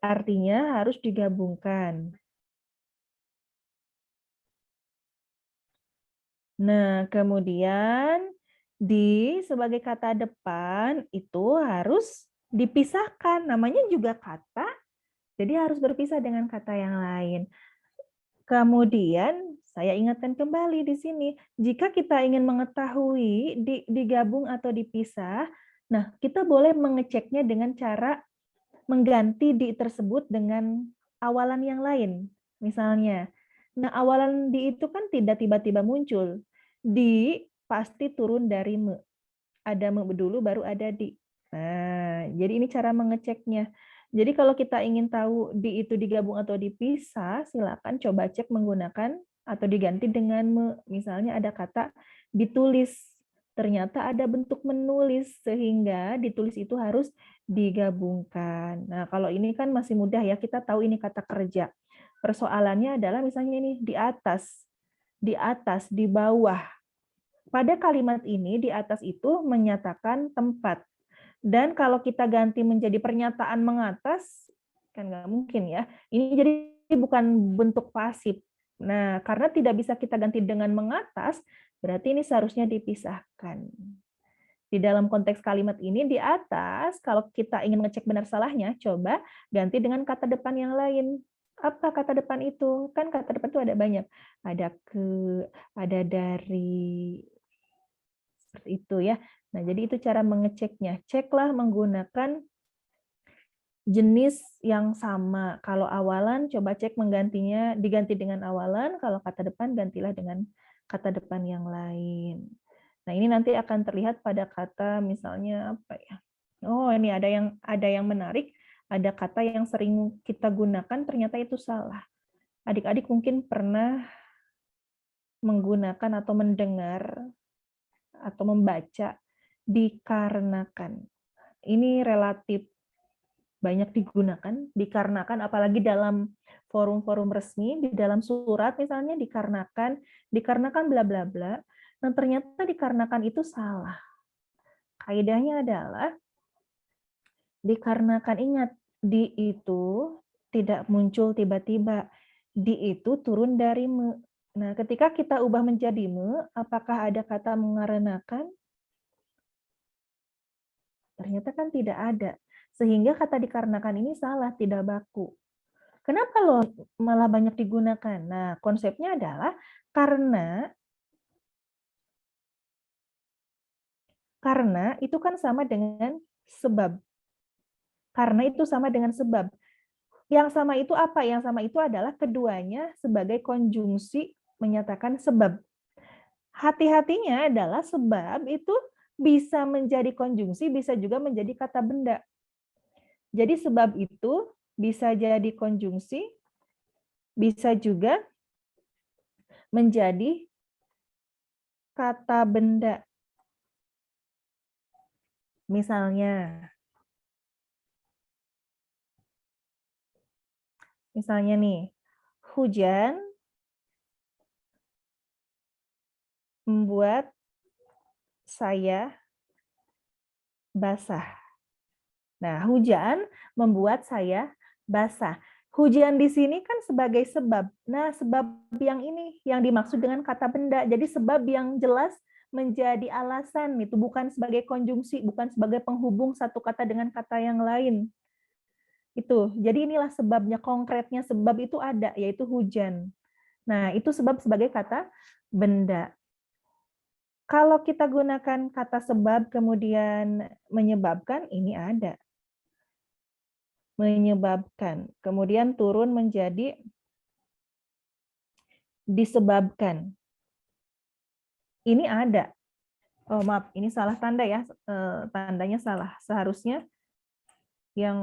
Artinya harus digabungkan. Nah, kemudian sebagai kata depan itu harus dipisahkan. Namanya juga kata, jadi harus berpisah dengan kata yang lain. Kemudian saya ingatkan kembali di sini, jika kita ingin mengetahui digabung atau dipisah, nah kita boleh mengeceknya dengan cara mengganti di tersebut dengan awalan yang lain. Misalnya, nah awalan di itu kan tidak tiba-tiba muncul. Di pasti turun dari me. Ada me dulu baru ada di. Nah, jadi ini cara mengeceknya. Jadi kalau kita ingin tahu di itu digabung atau dipisah, silakan coba cek menggunakan atau diganti dengan me. Misalnya ada kata ditulis, ternyata ada bentuk menulis, sehingga ditulis itu harus digabungkan. Nah, kalau ini kan masih mudah ya, kita tahu ini kata kerja. Persoalannya adalah misalnya ini di atas, di bawah. Pada kalimat ini di atas itu menyatakan tempat. Dan kalau kita ganti menjadi pernyataan mengatas, kan nggak mungkin ya. Ini jadi bukan bentuk pasif. Nah, karena tidak bisa kita ganti dengan mengatas, berarti ini seharusnya dipisahkan. Di dalam konteks kalimat ini di atas, kalau kita ingin mengecek benar salahnya, coba ganti dengan kata depan yang lain. Apa kata depan itu? Kan kata depan itu ada banyak. Ada ke, ada dari, seperti itu ya. Nah, jadi itu cara mengeceknya. Ceklah menggunakan jenis yang sama. Kalau awalan, coba cek menggantinya, diganti dengan awalan. Kalau kata depan, gantilah dengan kata depan yang lain. Nah, ini nanti akan terlihat pada kata misalnya apa ya? Oh, ini ada yang menarik. Ada kata yang sering kita gunakan ternyata itu salah. Adik-adik mungkin pernah menggunakan atau mendengar atau membaca dikarenakan. Ini relatif banyak digunakan, dikarenakan apalagi dalam forum-forum resmi, di dalam surat misalnya dikarenakan bla bla bla. Dan ternyata dikarenakan itu salah. Kaidahnya adalah dikarenakan, ingat, di itu tidak muncul tiba-tiba. Di itu turun dari me. Nah, ketika kita ubah menjadi me, apakah ada kata mengarenakan? Ternyata kan tidak ada. Sehingga kata dikarenakan ini salah, tidak baku. Kenapa loh malah banyak digunakan? Nah, konsepnya adalah karena itu kan sama dengan sebab. Karena itu sama dengan sebab. Yang sama itu apa? Yang sama itu adalah keduanya sebagai konjungsi menyatakan sebab. Hati-hatinya adalah sebab itu bisa menjadi konjungsi, bisa juga menjadi kata benda. Jadi sebab itu bisa jadi konjungsi, bisa juga menjadi kata benda. Misalnya nih, hujan membuat saya basah. Nah, hujan membuat saya basah. Hujan di sini kan sebagai sebab. Nah, sebab yang ini yang dimaksud dengan kata benda. Jadi sebab yang jelas menjadi alasan, itu bukan sebagai konjungsi, bukan sebagai penghubung satu kata dengan kata yang lain. Itu. Jadi inilah sebabnya, konkretnya sebab itu ada, yaitu hujan. Nah, itu sebab sebagai kata benda. Kalau kita gunakan kata sebab kemudian menyebabkan, ini ada. Menyebabkan. Kemudian turun menjadi disebabkan. Ini ada. Oh, maaf, ini salah tanda ya. Tandanya salah. Seharusnya yang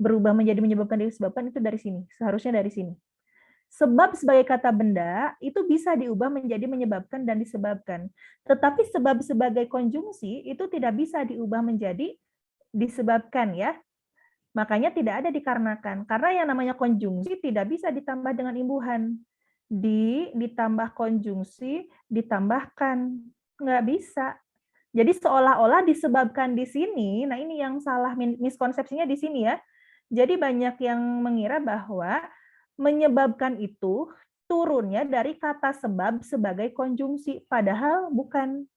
berubah menjadi menyebabkan disebabkan itu dari sini. Seharusnya dari sini. Sebab sebagai kata benda itu bisa diubah menjadi menyebabkan dan disebabkan. Tetapi sebab sebagai konjungsi itu tidak bisa diubah menjadi disebabkan ya. Makanya tidak ada dikarenakan. Karena yang namanya konjungsi tidak bisa ditambah dengan imbuhan. Ditambah konjungsi, ditambahkan. Nggak bisa. Jadi seolah-olah disebabkan di sini, nah ini yang salah miskonsepsinya di sini ya. Jadi banyak yang mengira bahwa menyebabkan itu turunnya dari kata sebab sebagai konjungsi, padahal bukan.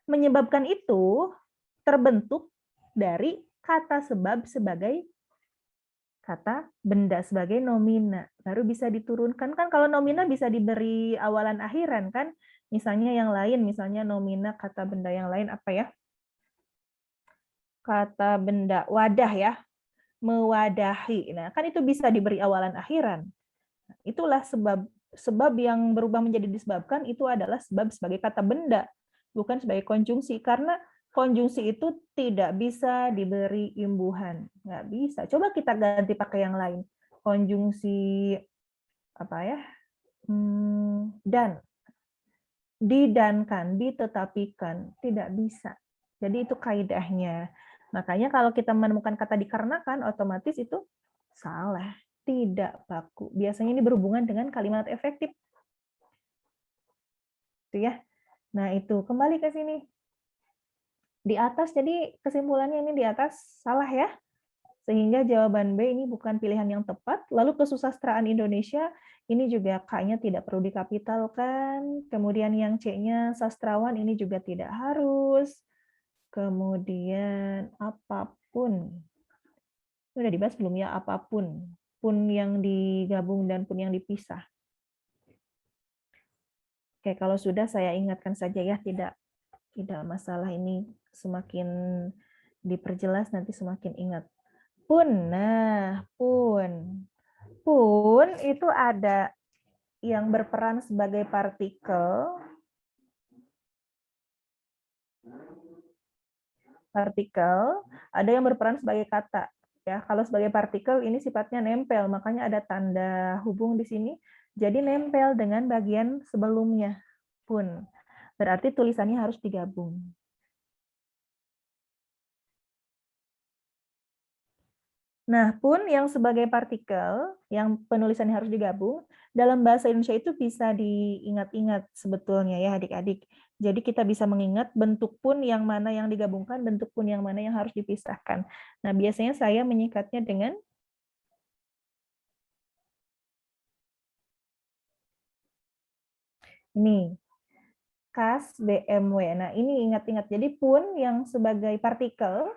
Menyebabkan itu terbentuk dari kata sebab sebagai kata benda, sebagai nomina. Baru bisa diturunkan. Kan kalau nomina bisa diberi awalan akhiran kan? Misalnya yang lain, misalnya nomina kata benda yang lain apa ya? Kata benda wadah ya, mewadahi. Nah, kan itu bisa diberi awalan akhiran. Itulah sebab yang berubah menjadi disebabkan itu adalah sebab sebagai kata benda, bukan sebagai konjungsi. Karena konjungsi itu tidak bisa diberi imbuhan. Nggak bisa. Coba kita ganti pakai yang lain. Konjungsi apa ya? Dan. Didankan, ditetapikan. Tidak bisa. Jadi itu kaidahnya. Makanya kalau kita menemukan kata dikarenakan, otomatis itu salah. Tidak baku. Biasanya ini berhubungan dengan kalimat efektif. Itu ya. Nah, itu kembali ke sini. Di atas, jadi kesimpulannya ini di atas salah ya. Sehingga jawaban B ini bukan pilihan yang tepat. Lalu kesusastraan Indonesia, ini juga K-nya tidak perlu dikapitalkan. Kemudian yang C-nya sastrawan ini juga tidak harus. Kemudian apapun. Sudah dibahas belum ya apapun. Pun yang digabung dan pun yang dipisah. Oke, kalau sudah saya ingatkan saja ya, tidak masalah ini, semakin diperjelas nanti semakin ingat. Pun, nah, pun. Pun itu ada yang berperan sebagai partikel. Ada yang berperan sebagai kata. Ya, kalau sebagai partikel ini sifatnya nempel, makanya ada tanda hubung di sini. Jadi nempel dengan bagian sebelumnya pun. Berarti tulisannya harus digabung. Nah, pun yang sebagai partikel, yang penulisannya harus digabung, dalam bahasa Indonesia itu bisa diingat-ingat sebetulnya ya adik-adik. Jadi kita bisa mengingat bentuk pun yang mana yang digabungkan, bentuk pun yang mana yang harus dipisahkan. Nah, biasanya saya menyingkatnya dengan ini, kas BMW. Nah, ini ingat-ingat. Jadi pun yang sebagai partikel,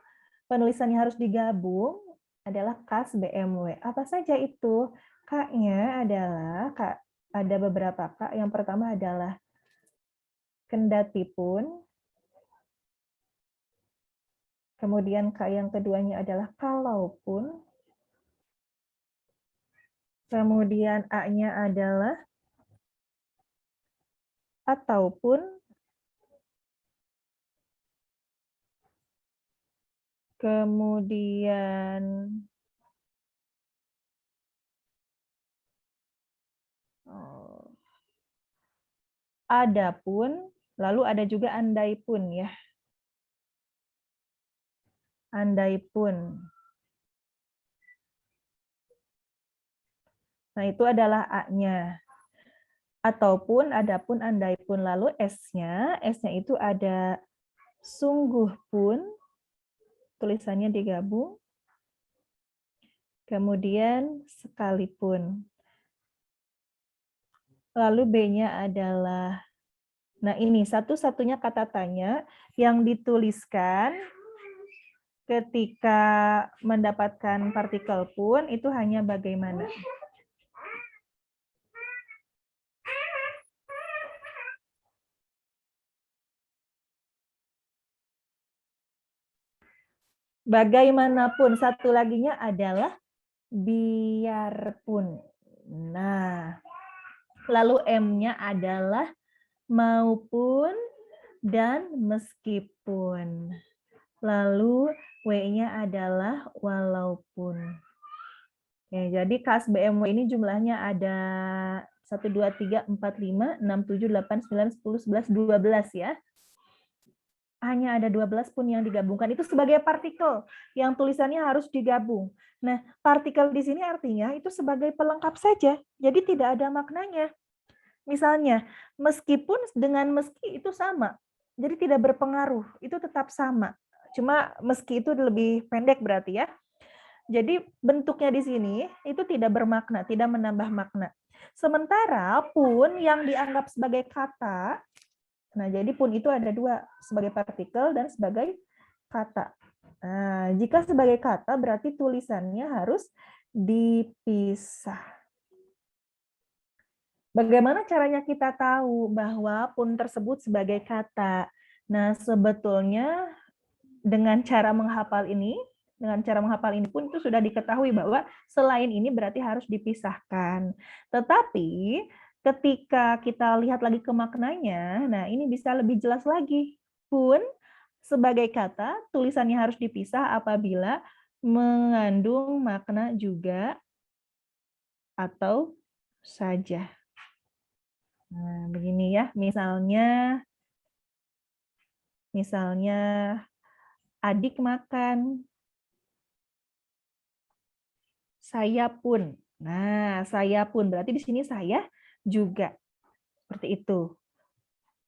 penulisannya harus digabung, adalah kas BMW. Apa saja itu? K-nya adalah, ada beberapa K. Yang pertama adalah kendati pun. Kemudian K yang keduanya adalah kalaupun. Kemudian A-nya adalah ataupun. Kemudian adapun, lalu ada juga andai pun ya. Andai pun. Nah, itu adalah A-nya. Ataupun, adapun, andai pun. Lalu S-nya itu ada sungguh pun, tulisannya digabung. Kemudian sekalipun. Lalu B-nya adalah, nah ini satu-satunya kata tanya yang dituliskan ketika mendapatkan partikel pun itu hanya bagaimana. Bagaimanapun, satu laginya adalah biarpun. Nah, lalu M-nya adalah maupun dan meskipun. Lalu W-nya adalah walaupun. Oke, jadi kas BMW ini jumlahnya ada 1, 2, 3, 4, 5, 6, 7, 8, 9, 10, 11, 12 ya. Hanya ada 12 pun yang digabungkan. Itu sebagai partikel yang tulisannya harus digabung. Nah, partikel di sini artinya itu sebagai pelengkap saja. Jadi tidak ada maknanya. Misalnya, meskipun dengan meski itu sama. Jadi tidak berpengaruh, itu tetap sama. Cuma meski itu lebih pendek berarti ya. Jadi bentuknya di sini itu tidak bermakna, tidak menambah makna. Sementara pun yang dianggap sebagai kata, nah jadi pun itu ada dua, sebagai partikel dan sebagai kata. Nah, jika sebagai kata berarti tulisannya harus dipisah. Bagaimana caranya kita tahu bahwa pun tersebut sebagai kata? Nah, sebetulnya dengan cara menghafal ini, pun itu sudah diketahui bahwa selain ini berarti harus dipisahkan. Tetapi ketika kita lihat lagi ke maknanya, nah ini bisa lebih jelas lagi. Pun sebagai kata, tulisannya harus dipisah apabila mengandung makna juga atau saja. Nah, begini ya, misalnya adik makan, saya pun. Nah, saya pun berarti di sini saya juga. Seperti itu.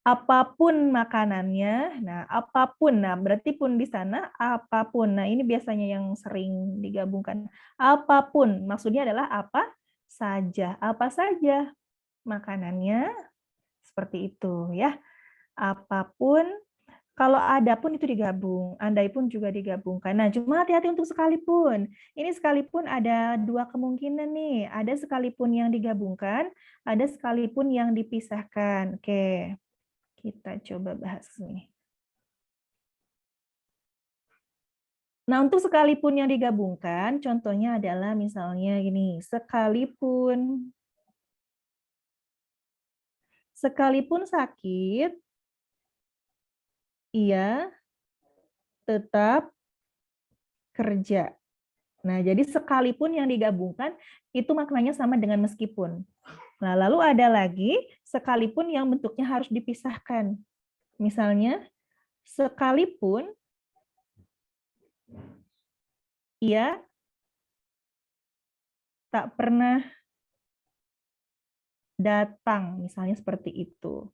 Apapun makanannya, nah apapun, nah berarti pun di sana apapun. Nah ini biasanya yang sering digabungkan. Apapun, maksudnya adalah apa saja makanannya, seperti itu ya. Apapun, kalau ada pun itu digabung, andai pun juga digabungkan. Nah, cuma hati-hati untuk sekalipun. Ini sekalipun ada dua kemungkinan nih. Ada sekalipun yang digabungkan, ada sekalipun yang dipisahkan. Oke, kita coba bahas nih. Nah, untuk sekalipun yang digabungkan, contohnya adalah misalnya gini, sekalipun sakit, ia tetap kerja. Nah, jadi sekalipun yang digabungkan itu maknanya sama dengan meskipun. Nah, lalu ada lagi sekalipun yang bentuknya harus dipisahkan. Misalnya, sekalipun ia tak pernah datang, misalnya seperti itu.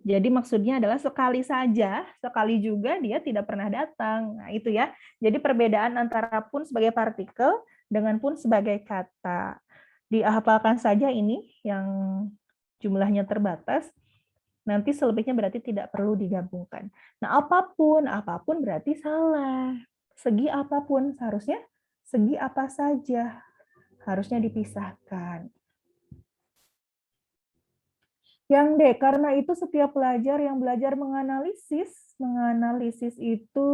Jadi maksudnya adalah sekali saja, sekali juga dia tidak pernah datang. Nah, itu ya. Jadi perbedaan antara pun sebagai partikel dengan pun sebagai kata. Dihafalkan saja ini yang jumlahnya terbatas. Nanti selebihnya berarti tidak perlu digabungkan. Nah, apapun berarti salah. Segi apapun, seharusnya segi apa saja harusnya dipisahkan. Yang D, karena itu setiap pelajar yang belajar menganalisis itu,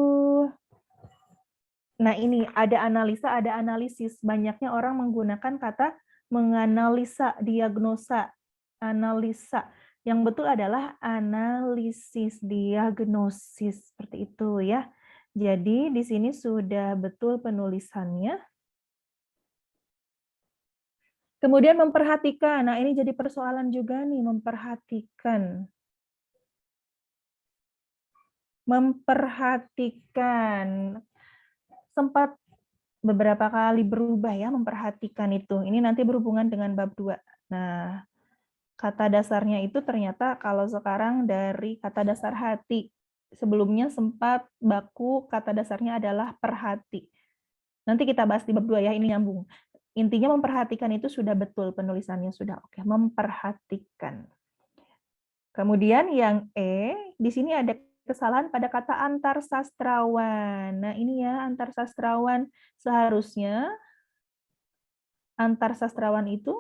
nah ini ada analisa, ada analisis. Banyaknya orang menggunakan kata menganalisa, diagnosa, analisa. Yang betul adalah analisis, diagnosis, seperti itu ya. Jadi di sini sudah betul penulisannya. Kemudian memperhatikan, nah ini jadi persoalan juga nih, memperhatikan. Sempat beberapa kali berubah ya memperhatikan itu. Ini nanti berhubungan dengan bab 2. Nah, kata dasarnya itu ternyata kalau sekarang dari kata dasar hati. Sebelumnya sempat baku kata dasarnya adalah perhati. Nanti kita bahas di bab 2 ya, ini nyambung. Intinya memperhatikan itu sudah betul, penulisannya sudah oke. Memperhatikan. Kemudian yang E, di sini ada kesalahan pada kata antar sastrawan. Nah, ini ya, antar sastrawan. Seharusnya antar sastrawan itu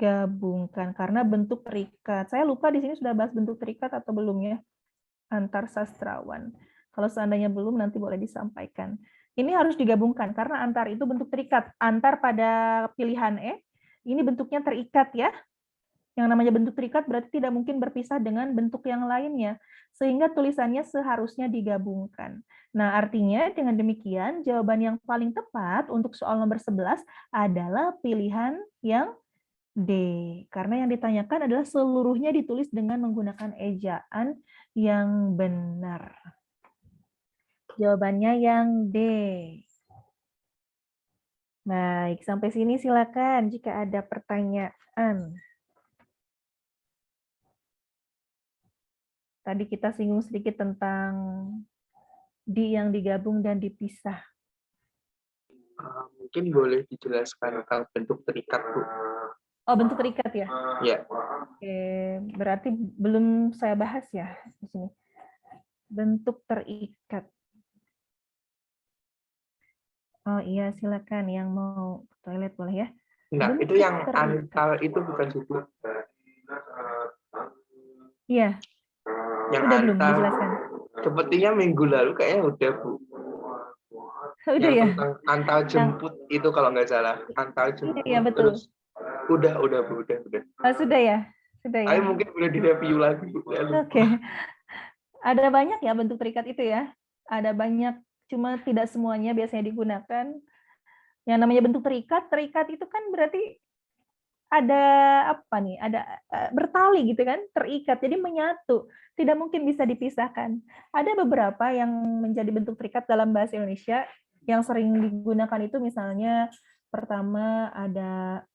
digabungkan karena bentuk terikat. Saya lupa di sini sudah bahas bentuk terikat atau belum ya, antar sastrawan. Kalau seandainya belum, nanti boleh disampaikan. Ini harus digabungkan karena antar itu bentuk terikat. Antar pada pilihan E, ini bentuknya terikat ya. Yang namanya bentuk terikat berarti tidak mungkin berpisah dengan bentuk yang lainnya, sehingga tulisannya seharusnya digabungkan. Nah, artinya dengan demikian, jawaban yang paling tepat untuk soal nomor 11 adalah pilihan yang D. Karena yang ditanyakan adalah seluruhnya ditulis dengan menggunakan ejaan yang benar. Jawabannya yang D. Baik, sampai sini silakan jika ada pertanyaan. Tadi kita singgung sedikit tentang yang digabung dan dipisah. Mungkin boleh dijelaskan tentang bentuk terikat, Bu. Oh, bentuk terikat ya? Ya. Oke, berarti belum saya bahas ya di sini. Bentuk terikat. Oh iya, silakan yang mau ke toilet boleh ya. Nah, Bentuk itu yang terikat. antal itu bukan sih, Bu? Iya, Yang udah belum antal, dijelaskan? sepertinya minggu lalu kayaknya udah, Bu. Udah Yang ya? tentang antal Yang jemput itu kalau nggak salah. Antal iya, iya jemput, betul. terus udah, Bu, udah. Oh, sudah ya? Sudah ya? Tapi mungkin boleh direview lagi, Bu. Ya, Oke. Ada banyak ya bentuk terikat itu ya? Ada banyak, cuma tidak semuanya biasanya digunakan. Yang namanya bentuk terikat, terikat itu kan berarti ada apa nih? Ada bertali gitu kan, terikat. Jadi menyatu, tidak mungkin bisa dipisahkan. Ada beberapa yang menjadi bentuk terikat dalam bahasa Indonesia yang sering digunakan itu misalnya pertama ada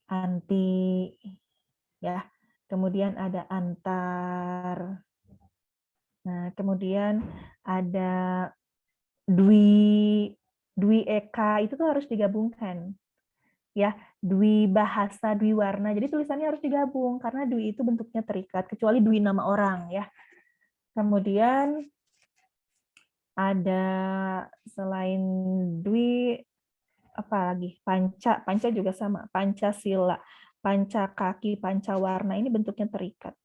anti ya. Kemudian ada antar. Nah, kemudian ada dwi dwi eka itu tuh harus digabungkan. Ya, dwi bahasa, dwi warna. Jadi tulisannya harus digabung karena dwi itu bentuknya terikat kecuali dwi nama orang ya. Kemudian ada selain dwi apa lagi? Panca, panca juga sama. Pancasila, panca kaki, panca warna ini bentuknya terikat.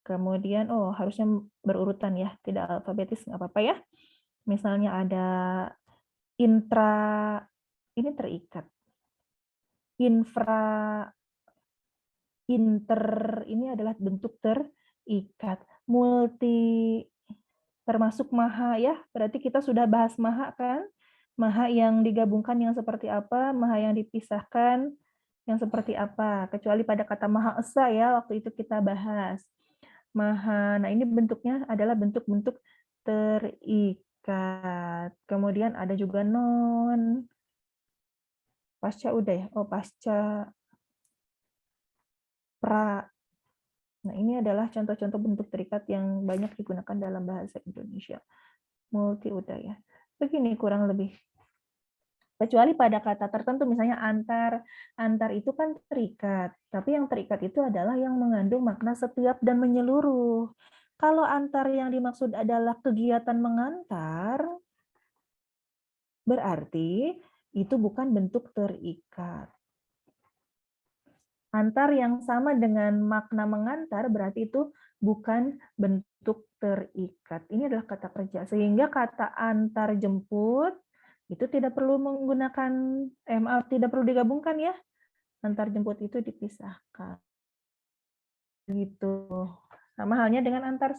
Kemudian harusnya berurutan ya, tidak alfabetis nggak apa-apa ya. Misalnya ada intra ini terikat. Infra inter ini adalah bentuk terikat. Multi termasuk maha ya. Berarti kita sudah bahas maha kan? Maha yang digabungkan yang seperti apa, maha yang dipisahkan yang seperti apa. Kecuali pada kata maha esa ya, waktu itu kita bahas. Maha. Nah, ini bentuknya adalah bentuk-bentuk terikat. Kemudian ada juga non. Pasca udah ya. Oh, pasca pra. Nah, ini adalah contoh-contoh bentuk terikat yang banyak digunakan dalam bahasa Indonesia. Multi udah ya. Begini kurang lebih. Kecuali pada kata tertentu, misalnya antar. Antar itu kan terikat. Tapi yang terikat itu adalah yang mengandung makna setiap dan menyeluruh. Kalau antar yang dimaksud adalah kegiatan mengantar, berarti itu bukan bentuk terikat. Antar yang sama dengan makna mengantar berarti itu bukan bentuk terikat. Ini adalah kata kerja. Sehingga kata antar jemput itu tidak perlu menggunakan tidak perlu digabungkan ya. Antar jemput itu dipisahkan. Gitu. Sama halnya dengan antar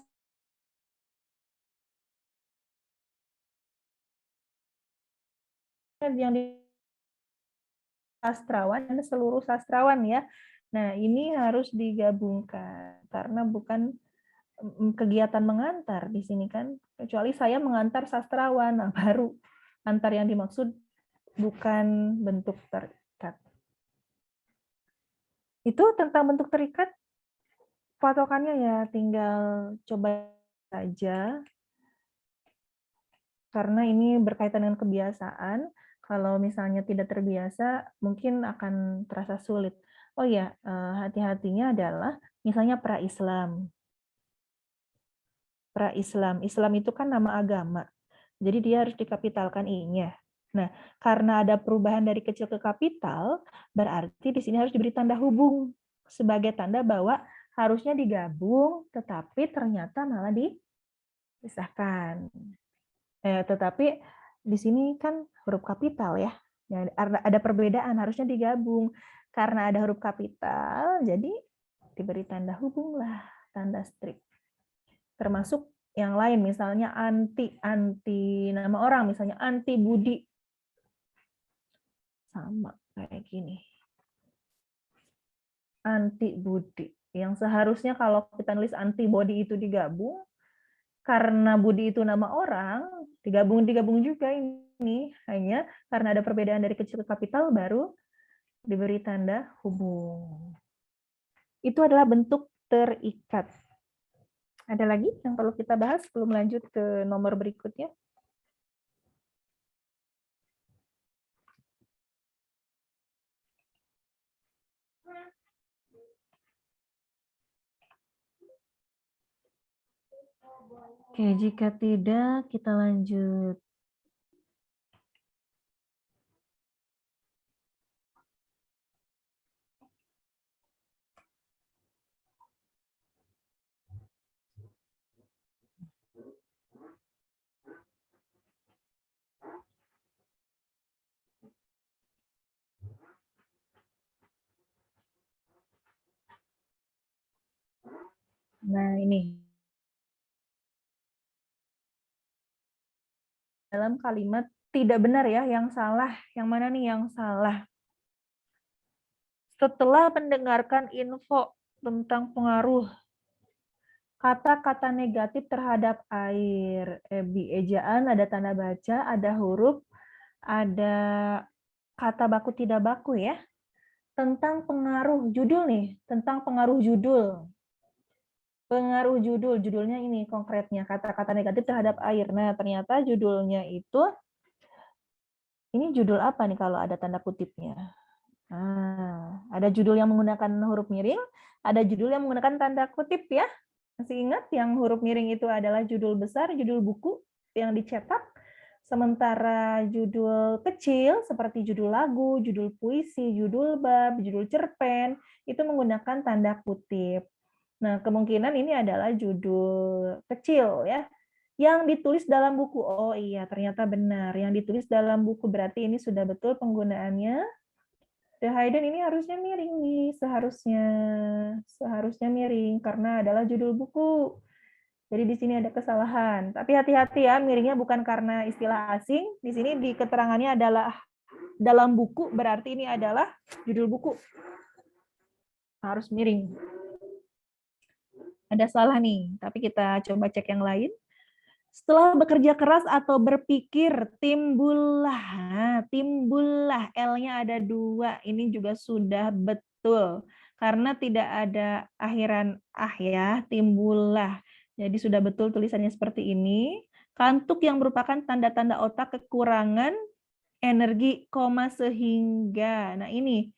yang di sastrawan dan seluruh sastrawan ya. Nah, ini harus digabungkan karena bukan kegiatan mengantar di sini kan, kecuali saya mengantar sastrawan, nah baru antar yang dimaksud bukan bentuk terikat. Itu tentang bentuk terikat, patokannya ya tinggal coba saja, karena ini berkaitan dengan kebiasaan. Kalau misalnya tidak terbiasa, mungkin akan terasa sulit. Oh ya, hati-hatinya adalah misalnya pra-Islam. Pra-Islam, Islam itu kan nama agama. Jadi dia harus dikapitalkan I-nya. Nah, karena ada perubahan dari kecil ke kapital, berarti di sini harus diberi tanda hubung sebagai tanda bahwa harusnya digabung, tetapi ternyata malah dipisahkan. Tetapi di sini kan huruf kapital ya. Ada perbedaan, harusnya digabung. Karena ada huruf kapital, jadi diberi tanda hubung lah, tanda strip. Termasuk yang lain, misalnya anti nama orang, misalnya anti Budi. Sama kayak gini. Anti Budi. Yang seharusnya kalau kita nulis antibody itu digabung, karena Budi itu nama orang, digabung juga ini. Hanya karena ada perbedaan dari kecil ke kapital, baru diberi tanda hubung. Itu adalah bentuk terikat. Ada lagi yang perlu kita bahas sebelum lanjut ke nomor berikutnya? Oke, jika tidak, kita lanjut. Nah, ini. Dalam kalimat tidak benar ya, yang salah. Yang mana nih yang salah? Setelah mendengarkan info tentang pengaruh kata-kata negatif terhadap air, di ejaan ada tanda baca, ada huruf, ada kata baku tidak baku ya. Tentang pengaruh judul nih, tentang pengaruh judul. Pengaruh judul, judulnya ini konkretnya, kata-kata negatif terhadap air. Nah, ternyata judulnya itu, ini judul apa nih kalau ada tanda kutipnya? Nah, ada judul yang menggunakan huruf miring, ada judul yang menggunakan tanda kutip ya. Masih ingat yang huruf miring itu adalah judul besar, judul buku yang dicetak. Sementara judul kecil seperti judul lagu, judul puisi, judul bab, judul cerpen, itu menggunakan tanda kutip. Nah, kemungkinan ini adalah judul kecil ya. Yang ditulis dalam buku. Oh iya, ternyata benar. Yang ditulis dalam buku berarti ini sudah betul penggunaannya. The Hidden ini harusnya miring nih, seharusnya miring karena adalah judul buku. Jadi di sini ada kesalahan. Tapi hati-hati ya, miringnya bukan karena istilah asing. Di sini di keterangannya adalah dalam buku, berarti ini adalah judul buku. Harus miring. Ada salah nih, tapi kita coba cek yang lain. Setelah bekerja keras atau berpikir, timbullah, L-nya ada 2. Ini juga sudah betul. Karena tidak ada akhiran ah ya, timbullah. Jadi sudah betul tulisannya seperti ini. Kantuk yang merupakan tanda-tanda otak kekurangan energi, sehingga. Nah ini,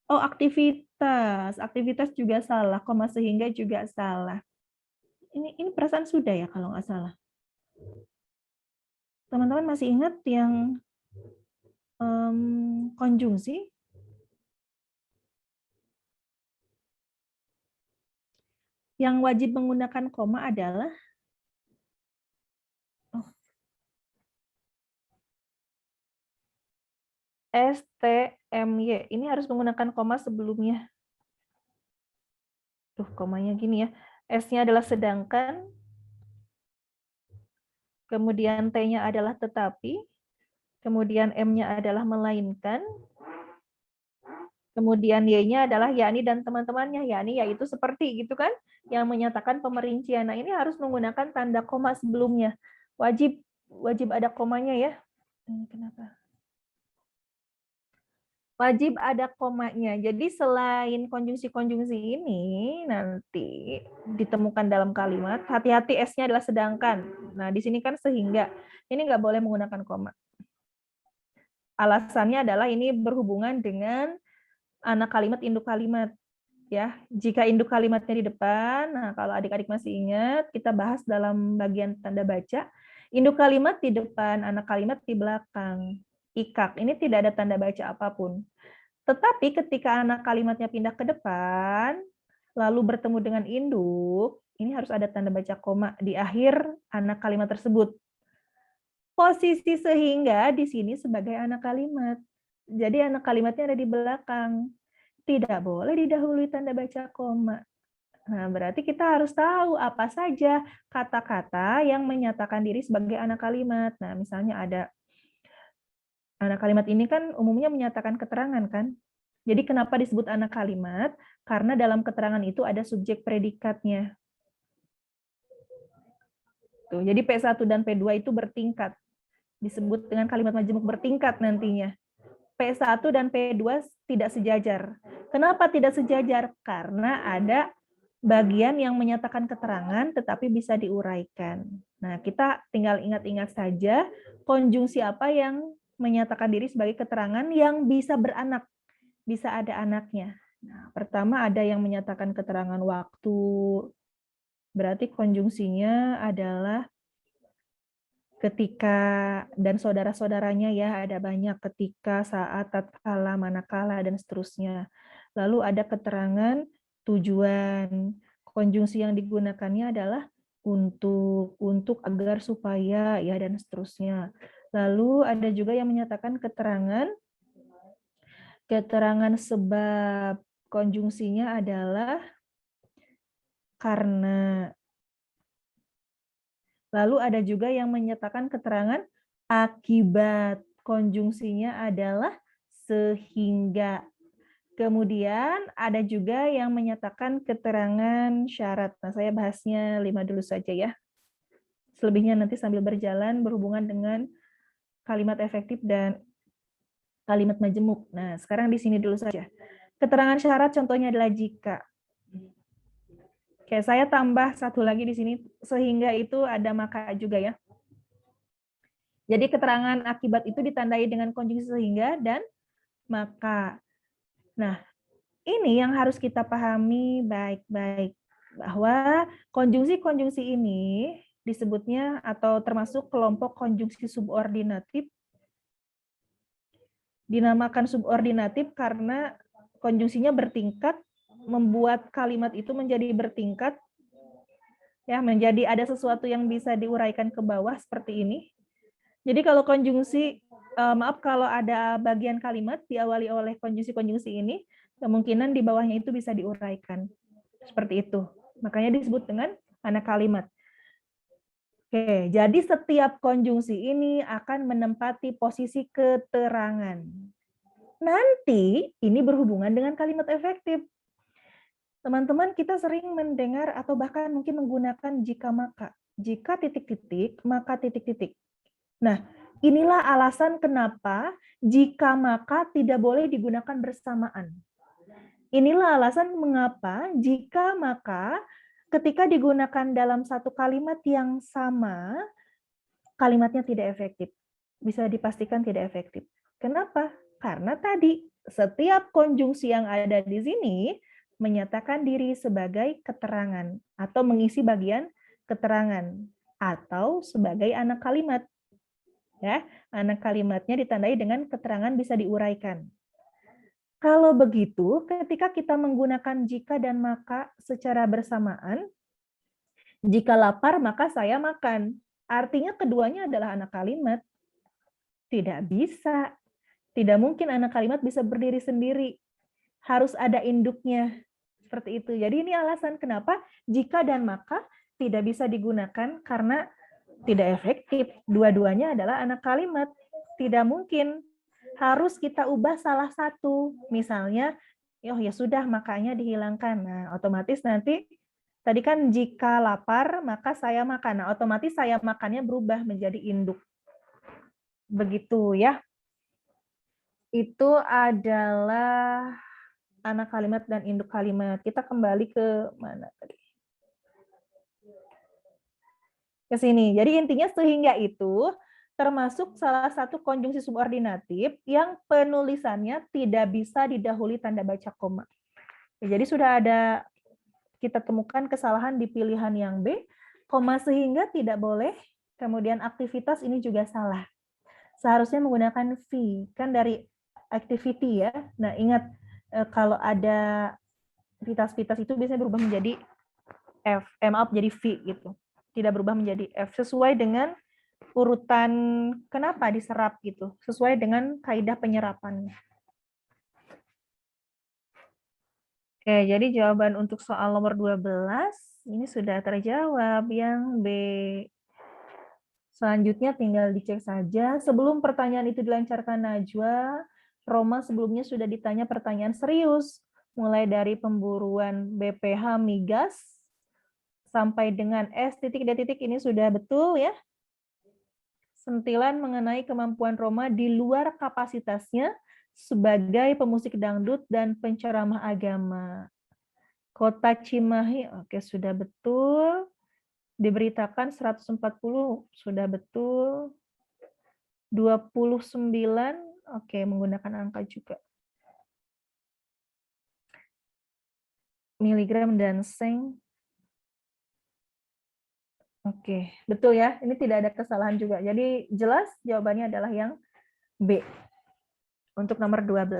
oh aktivitas juga salah, sehingga juga salah. Ini perasaan sudah ya kalau nggak salah. Teman-teman masih ingat yang konjungsi? Yang wajib menggunakan koma adalah STMY. Ini harus menggunakan koma sebelumnya. Tuh, komanya gini ya. S-nya adalah sedangkan, kemudian T-nya adalah tetapi, kemudian M-nya adalah melainkan, kemudian Y-nya adalah yakni dan teman-temannya, yakni yaitu seperti gitu kan, yang menyatakan pemerincian. Nah, ini harus menggunakan tanda koma sebelumnya. Wajib ada komanya ya. Kenapa? Wajib ada komanya. Jadi selain konjungsi-konjungsi ini nanti ditemukan dalam kalimat, hati-hati S-nya adalah sedangkan. Nah, di sini kan sehingga. Ini nggak boleh menggunakan koma. Alasannya adalah ini berhubungan dengan anak kalimat, induk kalimat. Ya, jika induk kalimatnya di depan, nah kalau adik-adik masih ingat, kita bahas dalam bagian tanda baca, induk kalimat di depan, anak kalimat di belakang. Ikak, ini tidak ada tanda baca apapun. Tetapi ketika anak kalimatnya pindah ke depan, lalu bertemu dengan induk, ini harus ada tanda baca koma di akhir anak kalimat tersebut. Posisi sehingga di sini sebagai anak kalimat. Jadi anak kalimatnya ada di belakang. Tidak boleh didahului tanda baca koma. Nah, berarti kita harus tahu apa saja kata-kata yang menyatakan diri sebagai anak kalimat. Nah, misalnya ada anak kalimat ini kan umumnya menyatakan keterangan kan. Jadi kenapa disebut anak kalimat? Karena dalam keterangan itu ada subjek predikatnya. Tuh, jadi P1 dan P2 itu bertingkat. Disebut dengan kalimat majemuk bertingkat nantinya. P1 dan P2 tidak sejajar. Kenapa tidak sejajar? Karena ada bagian yang menyatakan keterangan tetapi bisa diuraikan. Nah, kita tinggal ingat-ingat saja konjungsi apa yang menyatakan diri sebagai keterangan yang bisa beranak, bisa ada anaknya. Nah, pertama ada yang menyatakan keterangan waktu, berarti konjungsinya adalah ketika dan saudara-saudaranya ya, ada banyak ketika, saat, tatkala, manakala, dan seterusnya. Lalu ada keterangan tujuan. Konjungsi yang digunakannya adalah untuk, agar, supaya, ya, dan seterusnya. Lalu ada juga yang menyatakan keterangan sebab. Konjungsinya adalah karena. Lalu ada juga yang menyatakan keterangan akibat. Konjungsinya adalah sehingga. Kemudian ada juga yang menyatakan keterangan syarat. Nah, saya bahasnya 5 dulu saja ya. Selebihnya nanti sambil berjalan berhubungan dengan kalimat efektif dan kalimat majemuk. Nah, sekarang di sini dulu saja. Keterangan syarat contohnya adalah jika. Oke, saya tambah satu lagi di sini, sehingga itu ada maka juga ya. Jadi keterangan akibat itu ditandai dengan konjungsi sehingga dan maka. Nah, ini yang harus kita pahami baik-baik, bahwa konjungsi-konjungsi ini disebutnya atau termasuk kelompok konjungsi subordinatif. Dinamakan subordinatif karena konjungsinya bertingkat, membuat kalimat itu menjadi bertingkat, ya, menjadi ada sesuatu yang bisa diuraikan ke bawah seperti ini. Jadi kalau konjungsi, kalau ada bagian kalimat diawali oleh konjungsi-konjungsi ini, kemungkinan di bawahnya itu bisa diuraikan. Seperti itu. Makanya disebut dengan anak kalimat. Oke, jadi setiap konjungsi ini akan menempati posisi keterangan. Nanti ini berhubungan dengan kalimat efektif. Teman-teman, kita sering mendengar atau bahkan mungkin menggunakan jika maka. Jika titik-titik, maka titik-titik. Nah, inilah alasan kenapa jika maka tidak boleh digunakan bersamaan. Inilah alasan mengapa jika maka ketika digunakan dalam satu kalimat yang sama, kalimatnya tidak efektif. Bisa dipastikan tidak efektif. Kenapa? Karena tadi setiap konjungsi yang ada di sini menyatakan diri sebagai keterangan atau mengisi bagian keterangan atau sebagai anak kalimat. Ya, anak kalimatnya ditandai dengan keterangan bisa diuraikan. Kalau begitu, ketika kita menggunakan jika dan maka secara bersamaan, jika lapar maka saya makan. Artinya keduanya adalah anak kalimat. Tidak bisa. Tidak mungkin anak kalimat bisa berdiri sendiri. Harus ada induknya. Seperti itu. Jadi ini alasan kenapa jika dan maka tidak bisa digunakan karena tidak efektif. Dua-duanya adalah anak kalimat. Tidak mungkin. Harus kita ubah salah satu. Misalnya, oh ya sudah, makanya dihilangkan. Nah, otomatis nanti, tadi kan jika lapar, maka saya makan. Nah, otomatis saya makannya berubah menjadi induk. Begitu ya. Itu adalah anak kalimat dan induk kalimat. Kita kembali ke mana tadi? Ke sini. Jadi intinya sehingga itu termasuk salah satu konjungsi subordinatif yang penulisannya tidak bisa didahului tanda baca koma. Jadi sudah ada kita temukan kesalahan di pilihan yang B, koma sehingga tidak boleh, kemudian aktivitas ini juga salah. Seharusnya menggunakan V, kan dari activity ya. Nah, ingat kalau ada vitas-vitas itu biasanya berubah menjadi F, maaf jadi V gitu. Tidak berubah menjadi F sesuai dengan urutan kenapa diserap gitu, sesuai dengan kaidah penyerapannya. Oke, jadi jawaban untuk soal nomor 12 ini sudah terjawab yang B. Selanjutnya tinggal dicek saja. Sebelum pertanyaan itu dilancarkan Najwa, Roma sebelumnya sudah ditanya pertanyaan serius, mulai dari pemburuan BPH migas sampai dengan S titik D titik ini sudah betul ya. Sentilan mengenai kemampuan Roma di luar kapasitasnya sebagai pemusik dangdut dan penceramah agama. Kota Cimahi, oke sudah betul. Diberitakan 140, sudah betul. 29, oke menggunakan angka juga. Miligram dan seng. Oke, betul ya. Ini tidak ada kesalahan juga. Jadi jelas jawabannya adalah yang B. Untuk nomor 12.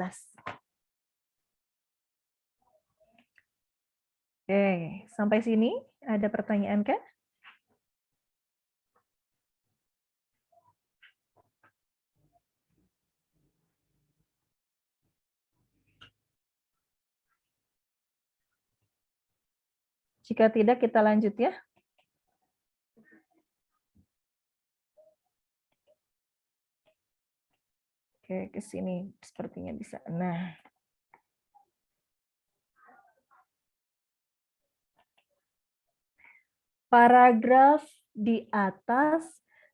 Oke, sampai sini ada pertanyaan kah? Jika tidak, kita lanjut ya. Oke, ke sini sepertinya bisa. Nah, paragraf di atas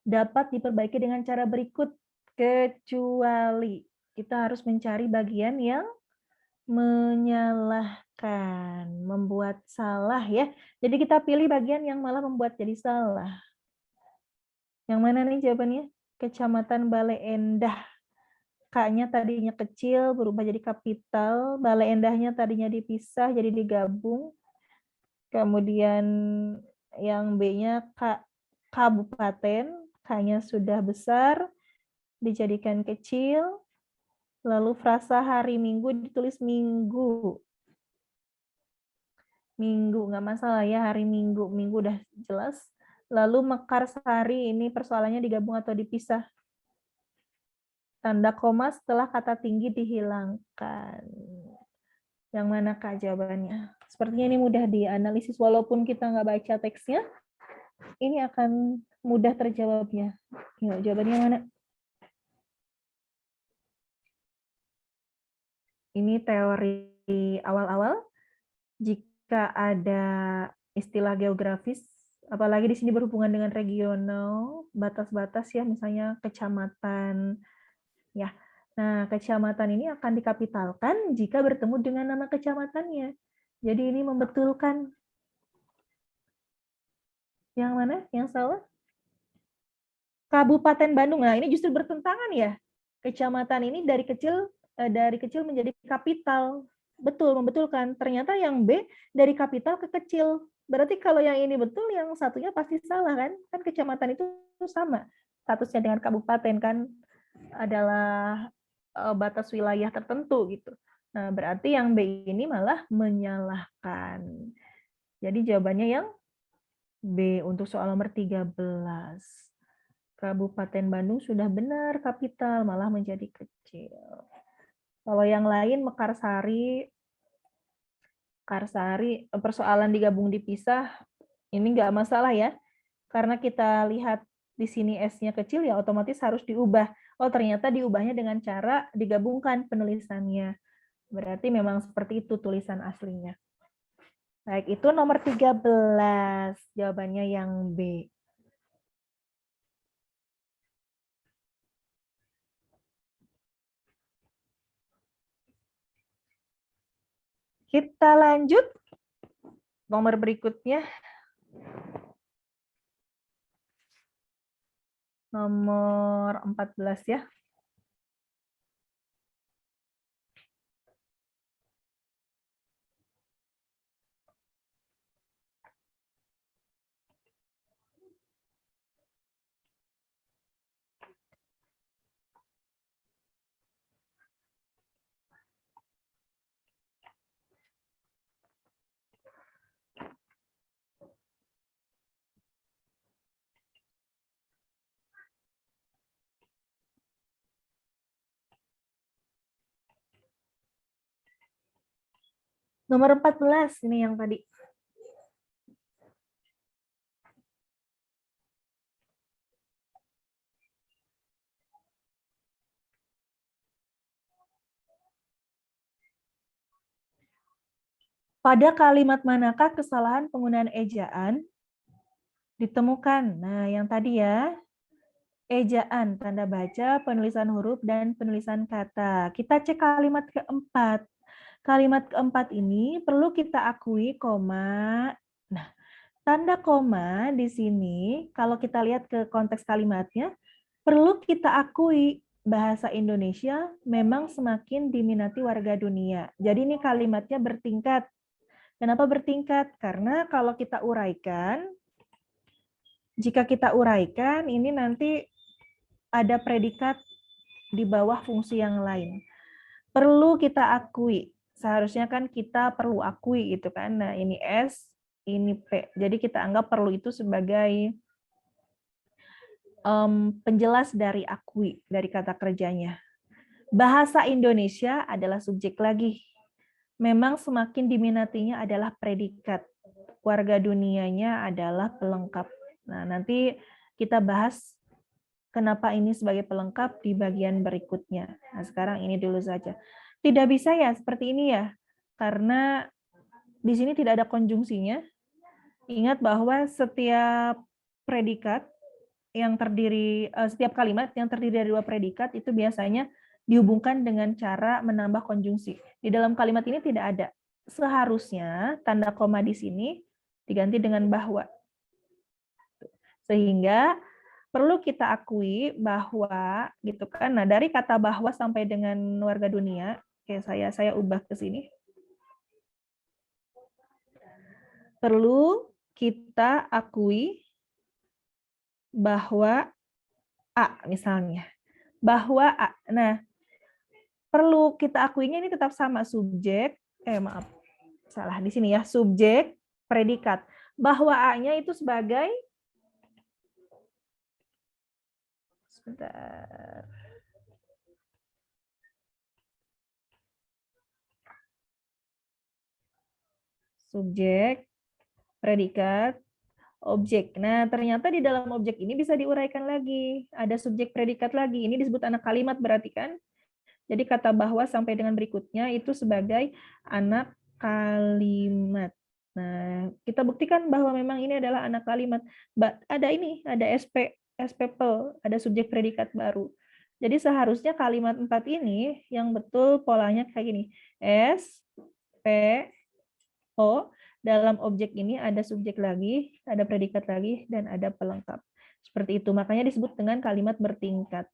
dapat diperbaiki dengan cara berikut, kecuali kita harus mencari bagian yang menyalahkan, membuat salah ya. Jadi kita pilih bagian yang malah membuat jadi salah. Yang mana nih jawabannya? Kecamatan Bale Endah. K-nya tadinya kecil berubah jadi kapital, Bale Endahnya tadinya dipisah jadi digabung. Kemudian yang B-nya kabupaten, K-nya sudah besar, dijadikan kecil. Lalu frasa hari Minggu ditulis minggu. Minggu, nggak masalah ya, hari Minggu. Minggu udah jelas. Lalu Mekarsari, ini persoalannya digabung atau dipisah. Tanda koma setelah kata tinggi dihilangkan. Yang mana Kak jawabannya? Sepertinya ini mudah dianalisis, walaupun kita nggak baca teksnya, ini akan mudah terjawabnya. Yuk, jawabannya mana? Ini teori awal-awal. Jika ada istilah geografis, apalagi di sini berhubungan dengan regional, batas-batas ya, misalnya kecamatan, ya. Nah, kecamatan ini akan dikapitalkan jika bertemu dengan nama kecamatannya. Jadi ini membetulkan. Yang mana? Yang salah? Kabupaten Bandung. Nah, ini justru bertentangan ya. Kecamatan ini dari kecil menjadi kapital. Betul, membetulkan. Ternyata yang B dari kapital ke kecil. Berarti kalau yang ini betul, yang satunya pasti salah kan? Kan kecamatan itu sama. Statusnya dengan kabupaten kan adalah batas wilayah tertentu gitu. Nah, berarti yang B ini malah menyalahkan. Jadi jawabannya yang B untuk soal nomor 13. Kabupaten Bandung sudah benar kapital, malah menjadi kecil. Kalau yang lain Mekarsari, persoalan digabung dipisah, ini nggak masalah ya. Karena kita lihat di sini S-nya kecil, ya otomatis harus diubah. Oh, ternyata diubahnya dengan cara digabungkan penulisannya. Berarti memang seperti itu tulisan aslinya. Baik, itu nomor 13. Jawabannya yang B. Kita lanjut. Nomor berikutnya. Nomor 14 ya. Nomor 14 ini yang tadi. Pada kalimat manakah kesalahan penggunaan ejaan ditemukan? Nah, yang tadi ya. Ejaan, tanda baca, penulisan huruf, dan penulisan kata. Kita cek kalimat keempat. Kalimat keempat ini perlu kita akui koma. Nah, tanda koma di sini, kalau kita lihat ke konteks kalimatnya, perlu kita akui bahasa Indonesia memang semakin diminati warga dunia. Jadi ini kalimatnya bertingkat. Kenapa bertingkat? Karena kalau kita uraikan, jika kita uraikan, ini nanti ada predikat di bawah fungsi yang lain. Perlu kita akui. Seharusnya kan kita perlu akui gitu kan. Nah, ini S, ini P. Jadi kita anggap perlu itu sebagai penjelas dari akui, dari kata kerjanya. Bahasa Indonesia adalah subjek lagi. Memang semakin diminatinya adalah predikat. Warga dunianya adalah pelengkap. Nah, nanti kita bahas kenapa ini sebagai pelengkap di bagian berikutnya. Nah, sekarang ini dulu saja. Tidak bisa ya seperti ini ya, karena di sini tidak ada konjungsinya. Ingat bahwa setiap predikat yang terdiri, setiap kalimat yang terdiri dari dua predikat itu biasanya dihubungkan dengan cara menambah konjungsi. Di dalam kalimat ini tidak ada. Seharusnya tanda koma di sini diganti dengan bahwa. Sehingga perlu kita akui bahwa gitu kan. Nah, dari kata bahwa sampai dengan warga dunia, oke saya ubah ke sini. Perlu kita akui bahwa A misalnya. Bahwa A. Nah, perlu kita akuinya ini tetap sama subjek, maaf. Salah di sini ya, subjek, predikat. Bahwa A-nya itu sebagai sebentar. Subjek, predikat, objek. Nah, ternyata di dalam objek ini bisa diuraikan lagi. Ada subjek predikat lagi. Ini disebut anak kalimat berarti kan? Jadi kata bahwa sampai dengan berikutnya itu sebagai anak kalimat. Nah, kita buktikan bahwa memang ini adalah anak kalimat. Ada ini, ada SPPL, ada subjek predikat baru. Jadi seharusnya kalimat 4 ini yang betul polanya kayak gini. S, P, O, dalam objek ini ada subjek lagi, ada predikat lagi, dan ada pelengkap. Seperti itu, makanya disebut dengan kalimat bertingkat.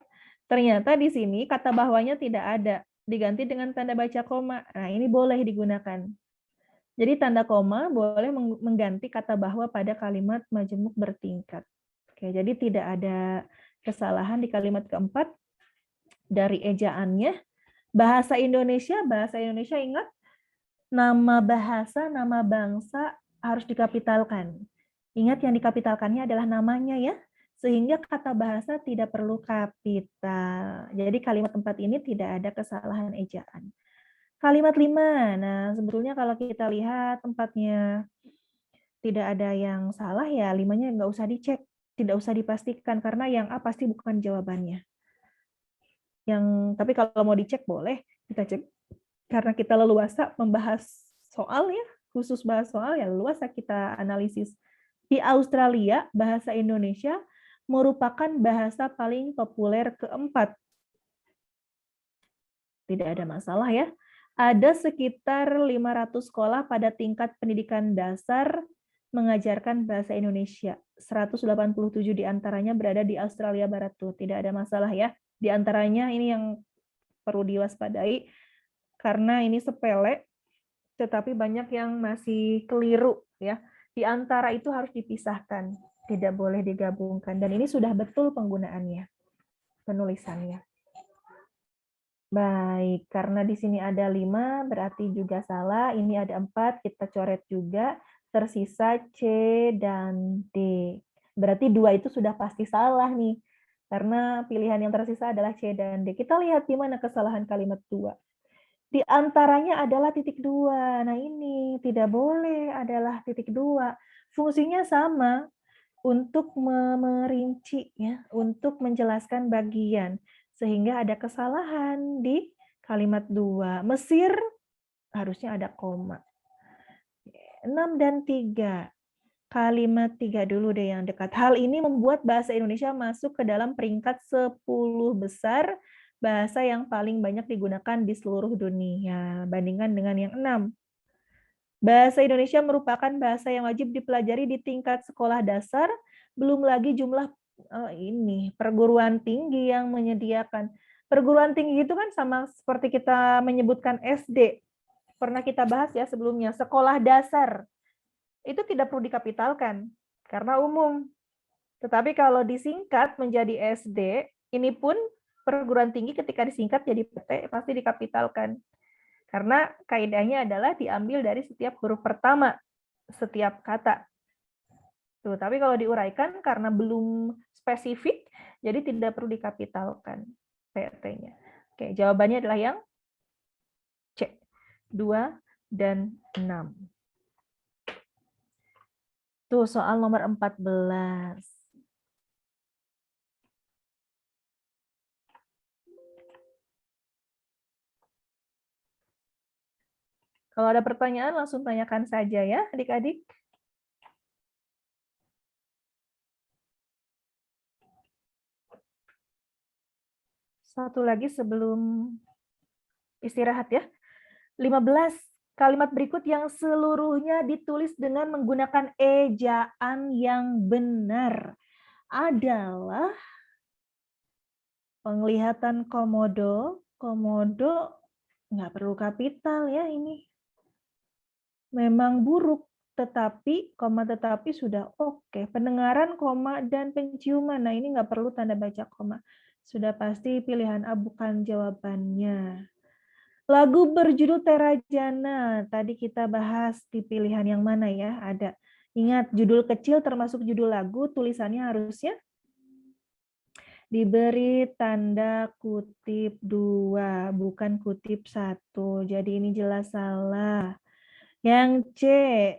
Ternyata di sini kata bahwanya tidak ada, diganti dengan tanda baca koma. Nah, ini boleh digunakan. Jadi tanda koma boleh mengganti kata bahwa pada kalimat majemuk bertingkat. Oke, jadi tidak ada kesalahan di kalimat keempat. Dari ejaannya, bahasa Indonesia ingat, nama bahasa, nama bangsa harus dikapitalkan. Ingat yang dikapitalkannya adalah namanya ya, sehingga kata bahasa tidak perlu kapital. Jadi kalimat 4 ini tidak ada kesalahan ejaan. Kalimat 5, nah sebetulnya kalau kita lihat tempatnya tidak ada yang salah ya, 5-nya nggak usah dicek, tidak usah dipastikan, karena yang A pasti bukan jawabannya. Tapi kalau mau dicek boleh, kita cek. Karena kita leluasa membahas soal ya, khusus bahas soal ya leluasa kita analisis. Di Australia, bahasa Indonesia merupakan bahasa paling populer keempat. Tidak ada masalah ya. Ada sekitar 500 sekolah pada tingkat pendidikan dasar mengajarkan bahasa Indonesia. 187 diantaranya berada di Australia Barat tuh. Tidak ada masalah ya. Di antaranya ini yang perlu diwaspadai karena ini sepele, tetapi banyak yang masih keliru ya. Di antara itu harus dipisahkan, tidak boleh digabungkan. Dan ini sudah betul penggunaannya, penulisannya. Baik, karena di sini ada 5, berarti juga salah. Ini ada 4, kita coret juga. Tersisa C dan D. Berarti 2 itu sudah pasti salah nih. Karena pilihan yang tersisa adalah C dan D. Kita lihat di mana kesalahan kalimat 2. Di antaranya adalah titik 2. Nah ini tidak boleh adalah titik 2. Fungsinya sama untuk merinci ya, untuk menjelaskan bagian. Sehingga ada kesalahan di kalimat 2. Mesir harusnya ada koma. 6 dan 3. Kalimat 3 dulu deh yang dekat. Hal ini membuat bahasa Indonesia masuk ke dalam peringkat 10 besar bahasa yang paling banyak digunakan di seluruh dunia. Bandingkan dengan yang 6. Bahasa Indonesia merupakan bahasa yang wajib dipelajari di tingkat sekolah dasar, belum lagi jumlah ini perguruan tinggi yang menyediakan. Perguruan tinggi itu kan sama seperti kita menyebutkan SD. Pernah kita bahas ya sebelumnya, sekolah dasar. Itu tidak perlu dikapitalkan karena umum. Tetapi kalau disingkat menjadi SD, ini pun perguruan tinggi ketika disingkat jadi PT pasti dikapitalkan. Karena kaidahnya adalah diambil dari setiap huruf pertama, setiap kata. Tuh, tapi kalau diuraikan karena belum spesifik, jadi tidak perlu dikapitalkan PT-nya. Oke, jawabannya adalah yang C, 2 dan 6. Tuh, soal nomor 14. Kalau ada pertanyaan, langsung tanyakan saja ya, adik-adik. Satu lagi sebelum istirahat ya. 15. Kalimat berikut yang seluruhnya ditulis dengan menggunakan ejaan yang benar adalah penglihatan komodo. Komodo nggak perlu kapital ya ini. Memang buruk, tetapi, tetapi sudah oke. Pendengaran, koma, dan penciuman. Nah, ini nggak perlu tanda baca koma. Sudah pasti pilihan A bukan jawabannya. Lagu berjudul Terajana. Tadi kita bahas di pilihan yang mana ya? Ada. Ingat, judul kecil termasuk judul lagu, tulisannya harusnya diberi tanda kutip 2, bukan kutip 1. Jadi ini jelas salah. Yang C,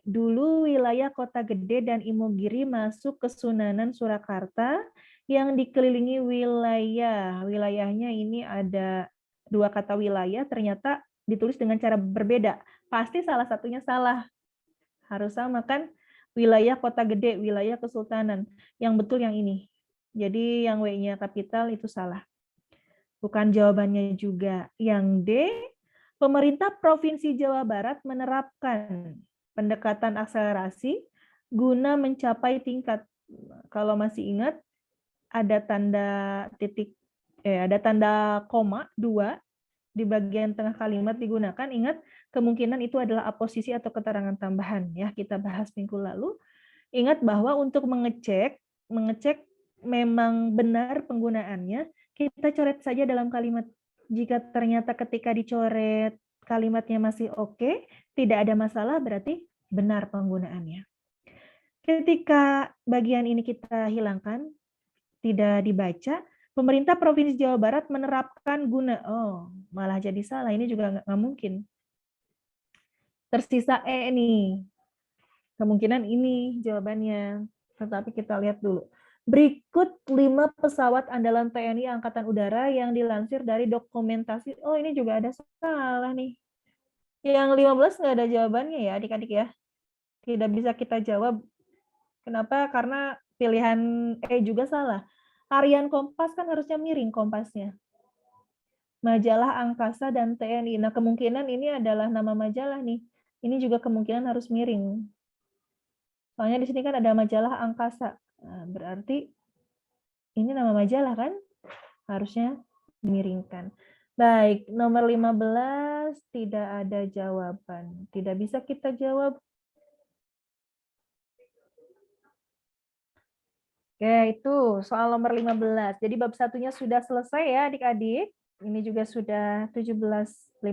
dulu wilayah Kota Gede dan Imogiri masuk Kesunanan Surakarta yang dikelilingi wilayah. Wilayahnya ini ada 2 kata wilayah, ternyata ditulis dengan cara berbeda. Pasti salah satunya salah. Harus sama kan? Wilayah Kota Gede, wilayah Kesultanan. Yang betul yang ini. Jadi yang W-nya kapital itu salah. Bukan jawabannya juga. Yang D, pemerintah Provinsi Jawa Barat menerapkan pendekatan akselerasi guna mencapai tingkat, kalau masih ingat, ada tanda titik, ada tanda koma 2 di bagian tengah kalimat digunakan. Ingat, kemungkinan itu adalah aposisi atau keterangan tambahan. Ya, kita bahas minggu lalu. Ingat bahwa untuk mengecek memang benar penggunaannya, kita coret saja dalam kalimat. Jika ternyata ketika dicoret kalimatnya masih oke, tidak ada masalah, berarti benar penggunaannya. Ketika bagian ini kita hilangkan, tidak dibaca, pemerintah Provinsi Jawa Barat menerapkan guna, malah jadi salah, ini juga nggak mungkin. Tersisa E nih, kemungkinan ini jawabannya, tetapi kita lihat dulu. Berikut 5 pesawat andalan TNI Angkatan Udara yang dilansir dari dokumentasi. Oh, ini juga ada salah nih. Yang 15 nggak ada jawabannya ya, adik-adik ya. Tidak bisa kita jawab. Kenapa? Karena pilihan E juga salah. Harian Kompas kan harusnya miring kompasnya. Majalah Angkasa dan TNI. Nah, kemungkinan ini adalah nama majalah nih. Ini juga kemungkinan harus miring. Soalnya di sini kan ada majalah Angkasa. Nah, berarti ini nama majalah kan? Harusnya dimiringkan. Baik, nomor 15 tidak ada jawaban. Tidak bisa kita jawab. Oke, itu soal nomor 15. Jadi bab satunya sudah selesai ya adik-adik. Ini juga sudah 17.54.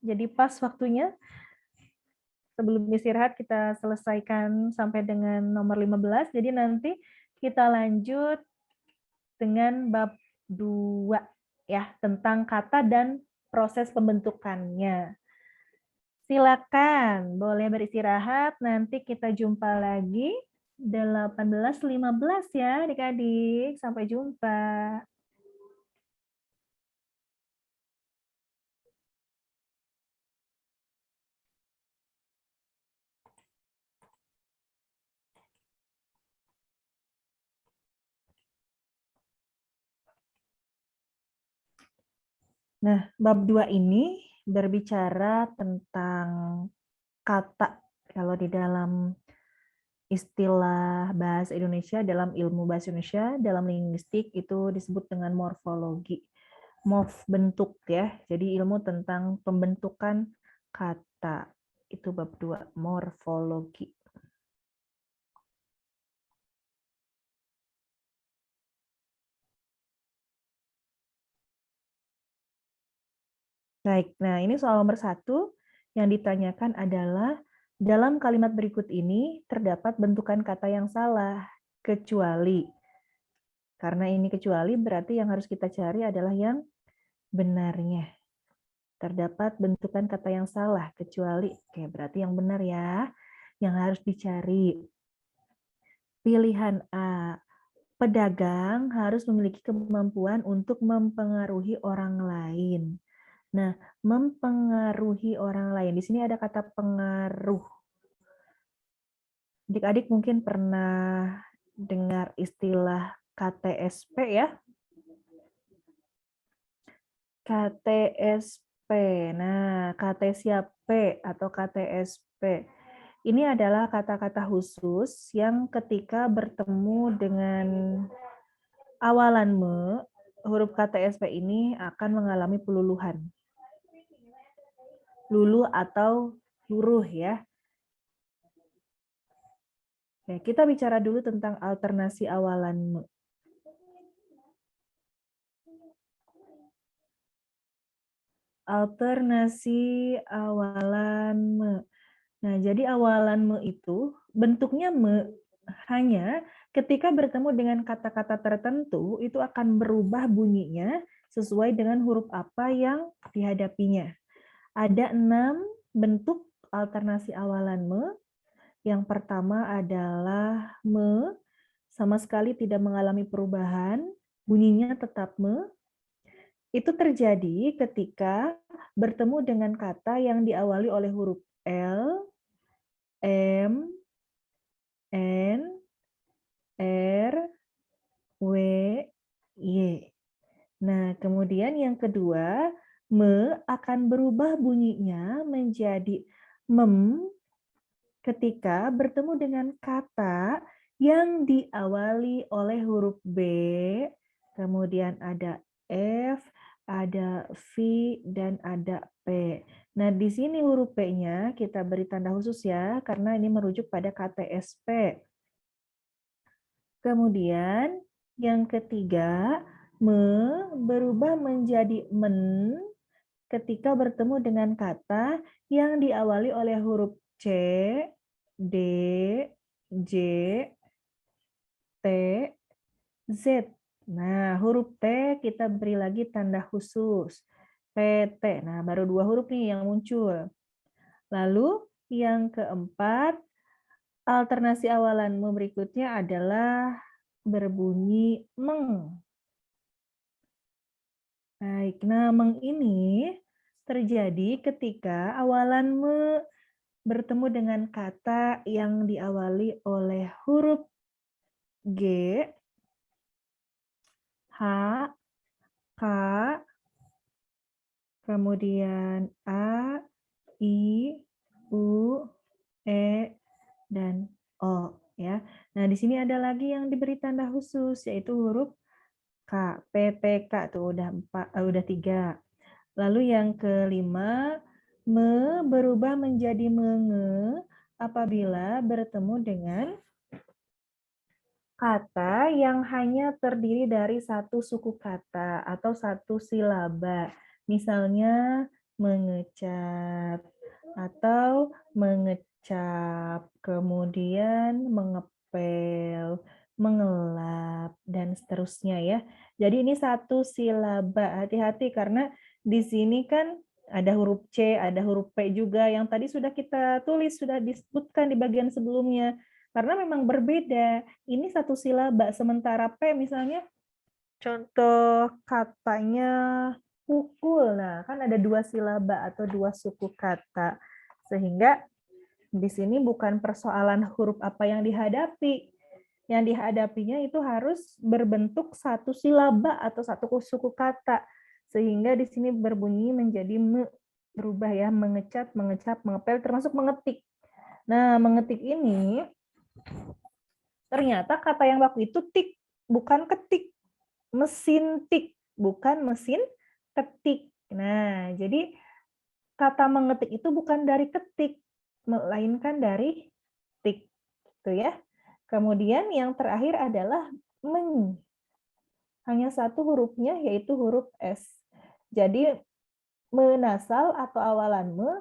Jadi pas waktunya. Sebelum istirahat kita selesaikan sampai dengan nomor 15. Jadi nanti kita lanjut dengan bab 2 ya, tentang kata dan proses pembentukannya. Silakan, boleh beristirahat. Nanti kita jumpa lagi 18.15 ya adik-adik. Sampai jumpa. Nah, bab 2 ini berbicara tentang kata. Kalau di dalam istilah bahasa Indonesia, dalam ilmu bahasa Indonesia, dalam linguistik itu disebut dengan morfologi. Morf bentuk ya. Jadi ilmu tentang pembentukan kata. Itu bab 2, morfologi. Baik, nah ini soal nomor 1 yang ditanyakan adalah dalam kalimat berikut ini terdapat bentukan kata yang salah, kecuali. Karena ini kecuali berarti yang harus kita cari adalah yang benarnya. Terdapat bentukan kata yang salah, kecuali. Oke, berarti yang benar ya, yang harus dicari. Pilihan A, pedagang harus memiliki kemampuan untuk mempengaruhi orang lain. Nah, mempengaruhi orang lain. Di sini ada kata pengaruh. Adik-adik mungkin pernah dengar istilah KTSP ya. KTSP. Nah, KT siapa atau KTSP. Ini adalah kata-kata khusus yang ketika bertemu dengan awalan me, huruf KTSP ini akan mengalami peluluhan. Luluh atau luruh ya. Oke, kita bicara dulu tentang alternasi awalan me. Alternasi awalan me. Nah, jadi awalan me itu bentuknya me, hanya ketika bertemu dengan kata-kata tertentu itu akan berubah bunyinya sesuai dengan huruf apa yang dihadapinya. Ada 6 bentuk alternasi awalan me. Yang pertama adalah me, sama sekali tidak mengalami perubahan, bunyinya tetap me. Itu terjadi ketika bertemu dengan kata yang diawali oleh huruf L, M, N, R, W, Y. Nah, kemudian yang kedua, me akan berubah bunyinya menjadi mem ketika bertemu dengan kata yang diawali oleh huruf B, kemudian ada F, ada V, dan ada P. Nah, di sini huruf P-nya kita beri tanda khusus ya, karena ini merujuk pada KTSP. Kemudian yang ketiga, me berubah menjadi men ketika bertemu dengan kata yang diawali oleh huruf C, D, J, T, Z. Nah, huruf T kita beri lagi tanda khusus. PT. Nah, baru 2 huruf nih yang muncul. Lalu yang keempat, alternasi awalan me berikutnya adalah berbunyi meng. Baik, nah meng ini terjadi ketika awalan me bertemu dengan kata yang diawali oleh huruf G, H, K, kemudian A, I, U, E, dan O. Ya. Nah, di sini ada lagi yang diberi tanda khusus, yaitu huruf K, PPK, tuh udah 3. Lalu yang kelima, me berubah menjadi menge apabila bertemu dengan kata yang hanya terdiri dari satu suku kata atau satu silaba. Misalnya mengecat atau mengecap, kemudian mengepel, mengelap, dan seterusnya ya. Jadi ini satu silaba. Hati-hati karena di sini kan ada huruf C, ada huruf P juga yang tadi sudah kita tulis, sudah disebutkan di bagian sebelumnya. Karena memang berbeda. Ini satu silaba, sementara P misalnya contoh katanya pukul. Nah, kan ada 2 silaba atau 2 suku kata. Sehingga di sini bukan persoalan huruf apa yang dihadapi. Yang dihadapinya itu harus berbentuk satu silaba atau satu suku kata. Sehingga di sini berbunyi menjadi me, berubah ya, mengecap, mengecap, mengepel, termasuk mengetik. Nah, mengetik ini ternyata kata yang baku itu tik, bukan ketik. Mesin tik, bukan mesin ketik. Nah, jadi kata mengetik itu bukan dari ketik, melainkan dari tik. Gitu ya. Kemudian yang terakhir adalah men. Hanya satu hurufnya, yaitu huruf S. Jadi menasal atau awalan me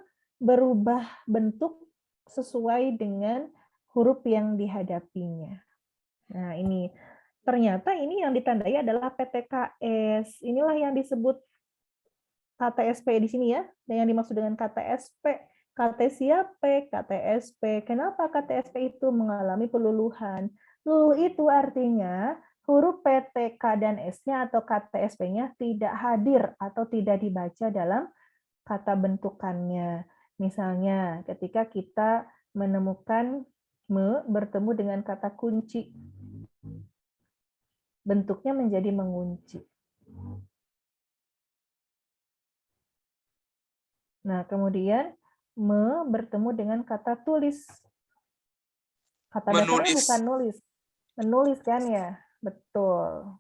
berubah bentuk sesuai dengan huruf yang dihadapinya. Nah, ini ternyata ini yang ditandai adalah PTKS. Inilah yang disebut KTSP di sini ya, yang dimaksud dengan KTSP. KT siapa? KTSP. Kenapa KTSP itu mengalami peluluhan? Luluh itu artinya huruf PTK dan S-nya atau KTSP-nya tidak hadir atau tidak dibaca dalam kata bentukannya. Misalnya ketika kita menemukan me bertemu dengan kata kunci, bentuknya menjadi mengunci. Nah, kemudian me bertemu dengan kata tulis. Kata dasarnya bukan Menulis. nulis. Menulis kan ya? Betul.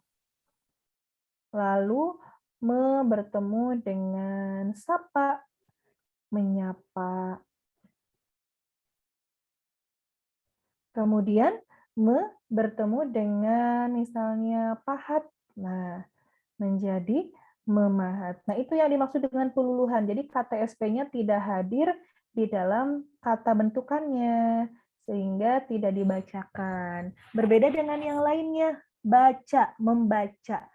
Lalu me bertemu dengan sapa, menyapa. Kemudian me bertemu dengan misalnya pahat. Nah, menjadi memahat. Nah, itu yang dimaksud dengan peluluhan. Jadi KTSP-nya tidak hadir di dalam kata bentukannya, sehingga tidak dibacakan. Berbeda dengan yang lainnya, baca, membaca,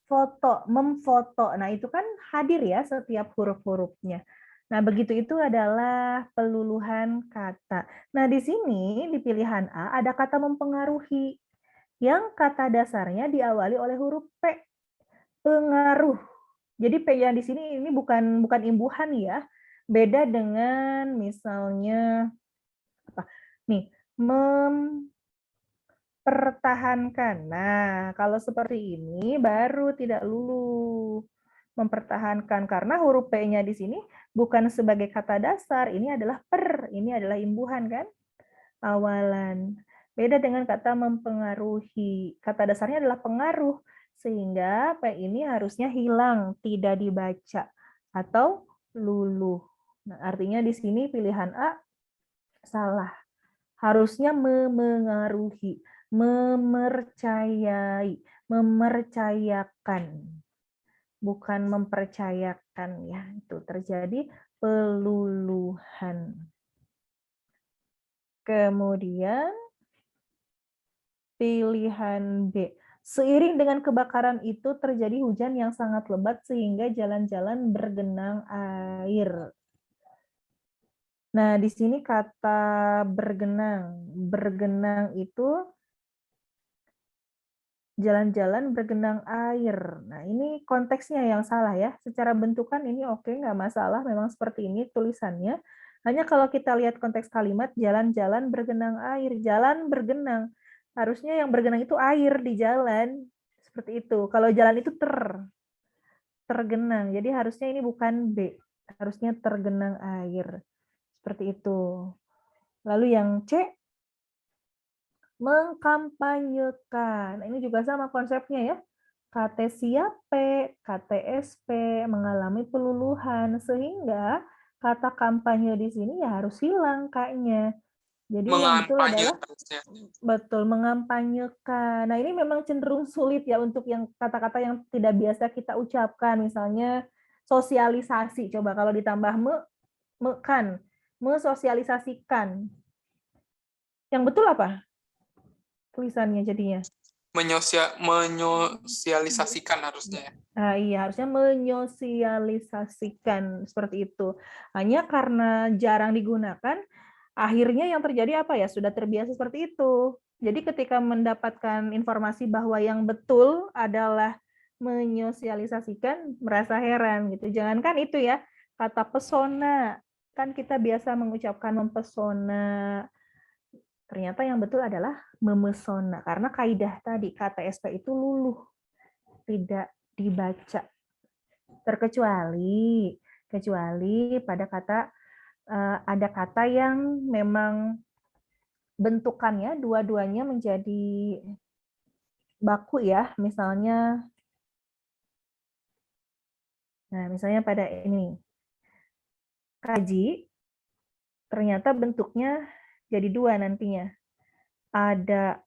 foto, memfoto. Nah, itu kan hadir ya setiap huruf-hurufnya. Nah, begitu itu adalah peluluhan kata. Nah, di sini di pilihan A ada kata mempengaruhi, yang kata dasarnya diawali oleh huruf P. Pengaruh. Jadi P yang di sini ini bukan imbuhan ya. Beda dengan misalnya apa? Nih, mempertahankan. Nah, kalau seperti ini baru tidak luluh. Mempertahankan karena huruf P-nya di sini bukan sebagai kata dasar, ini adalah per, ini adalah imbuhan kan? Awalan. Beda dengan kata mempengaruhi. Kata dasarnya adalah pengaruh, sehingga P ini harusnya hilang, tidak dibaca, atau luluh. Nah, artinya di sini pilihan A salah. Harusnya memengaruhi, memercayai, memercayakan, bukan mempercayakan ya. Itu terjadi peluluhan. Kemudian pilihan B. Seiring dengan kebakaran itu terjadi hujan yang sangat lebat sehingga jalan-jalan bergenang air. Nah, di sini kata bergenang. Bergenang itu jalan-jalan bergenang air. Nah, ini konteksnya yang salah ya. Secara bentukan ini oke, nggak masalah. Memang seperti ini tulisannya. Hanya kalau kita lihat konteks kalimat, jalan-jalan bergenang air. Jalan bergenang. Harusnya yang bergenang itu air di jalan. Seperti itu. Kalau jalan itu tergenang. Jadi harusnya ini bukan B. Harusnya tergenang air. Seperti itu. Lalu yang C, mengkampanyekan. Ini juga sama konsepnya ya. KT siape, KTSP mengalami peluluhan sehingga kata kampanye di sini ya harus hilang kayaknya. Jadi yang betul Mengampanye adalah harusnya. betul mengampanyekan. Nah, ini memang cenderung sulit ya untuk yang kata-kata yang tidak biasa kita ucapkan, misalnya sosialisasi. Coba kalau ditambah mekan, mesosialisasikan. Yang betul apa tulisannya jadinya? Menyosialisasikan harusnya ya. Nah, iya, harusnya menyosialisasikan seperti itu. Hanya karena jarang digunakan, akhirnya yang terjadi apa ya? Sudah terbiasa seperti itu. Jadi ketika mendapatkan informasi bahwa yang betul adalah menyosialisasikan, merasa heran gitu. Jangankan itu ya, kata pesona. Kan kita biasa mengucapkan mempesona. Ternyata yang betul adalah memesona. Karena kaidah tadi, kata SP itu luluh, tidak dibaca. kecuali pada kata ada kata yang memang bentukannya dua-duanya menjadi baku ya, misalnya pada ini kaji, ternyata bentuknya jadi dua nantinya. Ada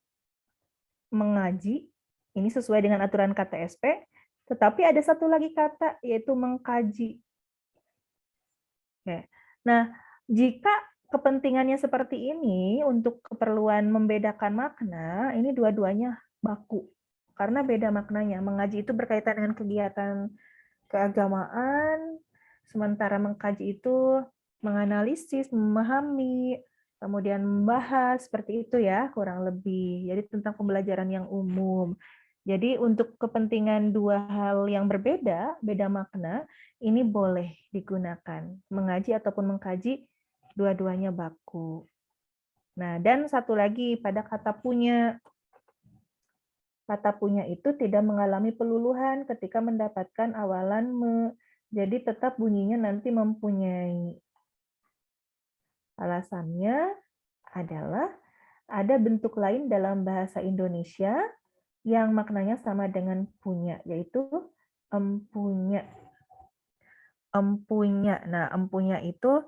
mengaji, ini sesuai dengan aturan KTSP, tetapi ada satu lagi kata, yaitu mengkaji. Oke. Nah, jika kepentingannya seperti ini, untuk keperluan membedakan makna, ini dua-duanya baku. Karena beda maknanya. Mengaji itu berkaitan dengan kegiatan keagamaan, sementara mengkaji itu menganalisis, memahami, kemudian membahas, seperti itu ya, kurang lebih. Jadi tentang pembelajaran yang umum. Jadi untuk kepentingan dua hal yang berbeda, beda makna, ini boleh digunakan. Mengaji ataupun mengkaji, dua-duanya baku. Nah, dan satu lagi pada kata punya. Kata punya itu tidak mengalami peluluhan ketika mendapatkan awalan me. Jadi tetap bunyinya nanti mempunyai. Alasannya adalah ada bentuk lain dalam bahasa Indonesia yang maknanya sama dengan punya, yaitu empunya. Empunya. Nah, empunya itu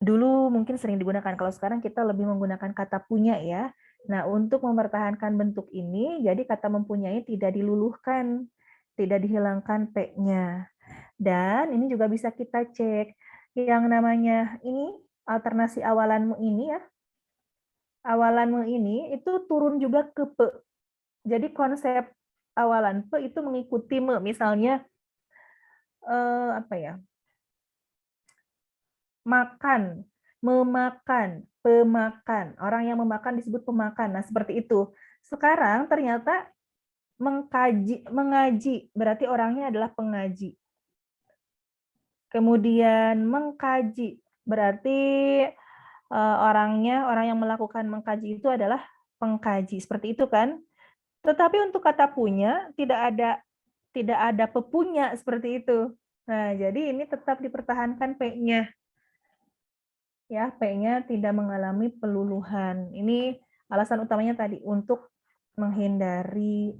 dulu mungkin sering digunakan. Kalau sekarang kita lebih menggunakan kata punya ya. Nah, untuk mempertahankan bentuk ini, jadi kata mempunyai tidak diluluhkan, tidak dihilangkan P-nya. Dan ini juga bisa kita cek. Yang namanya ini, alternasi awalanmu ini ya, awalanmu ini itu turun juga ke P. Jadi konsep awalan P itu mengikuti me. Misalnya, makan, memakan, pemakan. Orang yang memakan disebut pemakan. Nah, seperti itu. Sekarang ternyata mengaji, berarti orangnya adalah pengaji. Kemudian mengkaji, berarti orang yang melakukan mengkaji itu adalah pengkaji. Seperti itu kan? Tetapi untuk kata punya tidak ada pepunya seperti itu. Nah, jadi ini tetap dipertahankan P-nya. Ya, P-nya tidak mengalami peluluhan. Ini alasan utamanya tadi untuk menghindari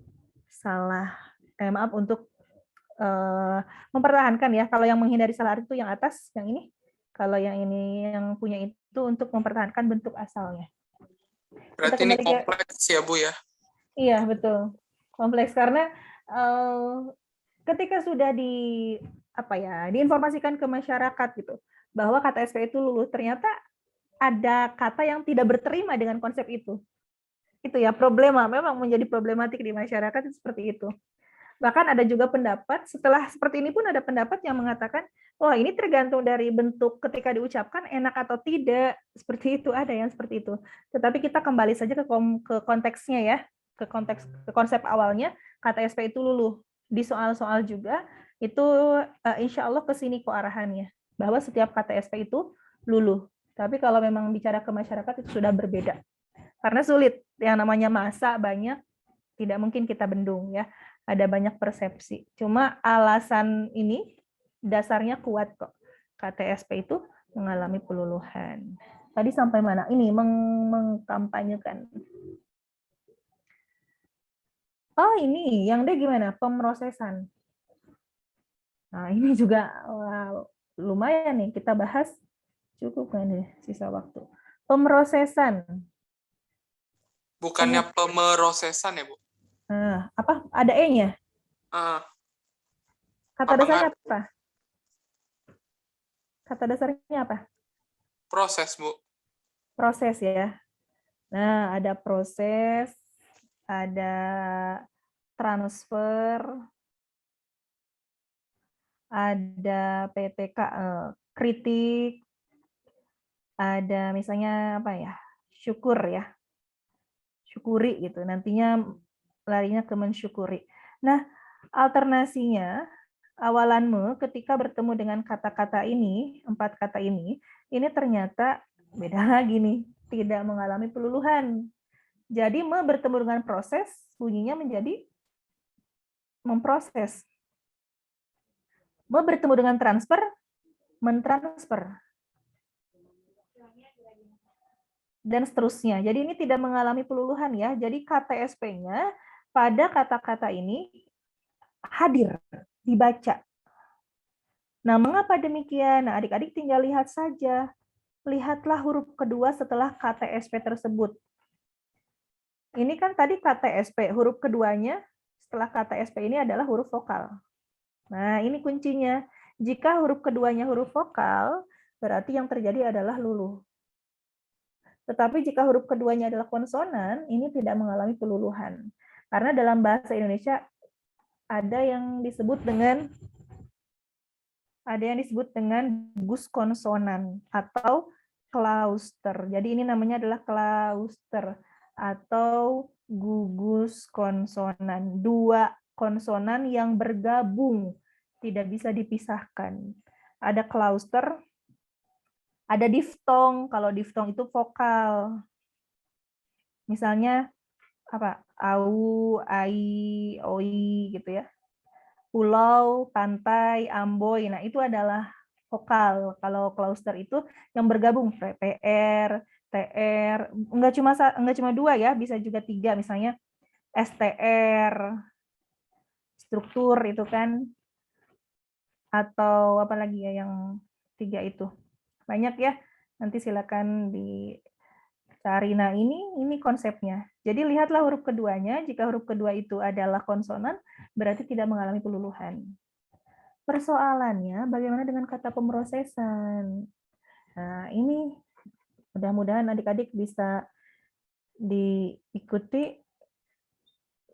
untuk mempertahankan ya. Kalau yang menghindari salah arti itu yang atas, yang ini. Kalau yang ini yang punya itu untuk mempertahankan bentuk asalnya. Berarti ini kompleks ya, Bu ya? Iya, betul. Kompleks karena ketika sudah diinformasikan ke masyarakat gitu bahwa kata SP itu luluh, ternyata ada kata yang tidak berterima dengan konsep itu. Itu ya problema, memang menjadi problematik di masyarakat itu seperti itu. Bahkan ada juga pendapat, setelah seperti ini pun ada pendapat yang mengatakan, wah ini tergantung dari bentuk ketika diucapkan enak atau tidak, seperti itu, ada yang seperti itu. Tetapi kita kembali saja ke konteksnya ya, ke konsep awalnya, kata SP itu luluh. Di soal-soal juga, itu insya Allah ke sini kok arahannya, bahwa setiap kata SP itu luluh. Tapi kalau memang bicara ke masyarakat itu sudah berbeda. Karena sulit, yang namanya massa banyak, tidak mungkin kita bendung ya. Ada banyak persepsi. Cuma alasan ini dasarnya kuat kok. KTSP itu mengalami peluluhan. Tadi sampai mana? Ini mengkampanyekan. Oh ini, yang D gimana? Pemrosesan. Nah ini juga lumayan nih kita bahas. Cukup kan nih sisa waktu. Pemrosesan. Bukannya pemerosesan ya, Bu? Apa? Ada E-nya? Kata dasarnya apa? Kata dasarnya apa? Proses, Bu. Proses ya. Nah, ada proses, ada transfer, ada PTK, kritik, ada misalnya apa ya? Syukur ya. Syukuri gitu. Nantinya larinya ke mensyukuri. Nah, alternasinya awalanmu ketika bertemu dengan kata-kata ini, 4 kata ini ternyata beda lagi nih, tidak mengalami peluluhan. Jadi bertemu dengan proses, bunyinya menjadi memproses. Bertemu dengan transfer, mentransfer. Dan seterusnya. Jadi ini tidak mengalami peluluhan ya. Jadi KTSP-nya pada kata-kata ini hadir, dibaca. Nah, mengapa demikian? Nah, adik-adik tinggal lihat saja. Lihatlah huruf kedua setelah KTSP tersebut. Ini kan tadi KTSP, huruf keduanya setelah KTSP ini adalah huruf vokal. Nah, ini kuncinya. Jika huruf keduanya huruf vokal, berarti yang terjadi adalah luluh. Tetapi jika huruf keduanya adalah konsonan, ini tidak mengalami peluluhan. Karena dalam bahasa Indonesia ada yang disebut dengan gus konsonan atau klauster. Jadi ini namanya adalah klauster atau gugus konsonan. Dua konsonan yang bergabung, tidak bisa dipisahkan. Ada klauster, ada diftong. Kalau diftong itu vokal. Misalnya apa? Au, ai, oi gitu ya. Pulau, pantai, Amboy. Nah, itu adalah vokal. Kalau klauster itu yang bergabung PR, TR, enggak cuma dua ya, bisa juga tiga, misalnya STR, struktur itu kan, atau apa lagi ya yang tiga itu. Banyak ya. Nanti silakan dicari. Nah, ini konsepnya. Jadi lihatlah huruf keduanya. Jika huruf kedua itu adalah konsonan, berarti tidak mengalami peluluhan. Persoalannya, bagaimana dengan kata pemrosesan? Nah, ini mudah-mudahan adik-adik bisa diikuti.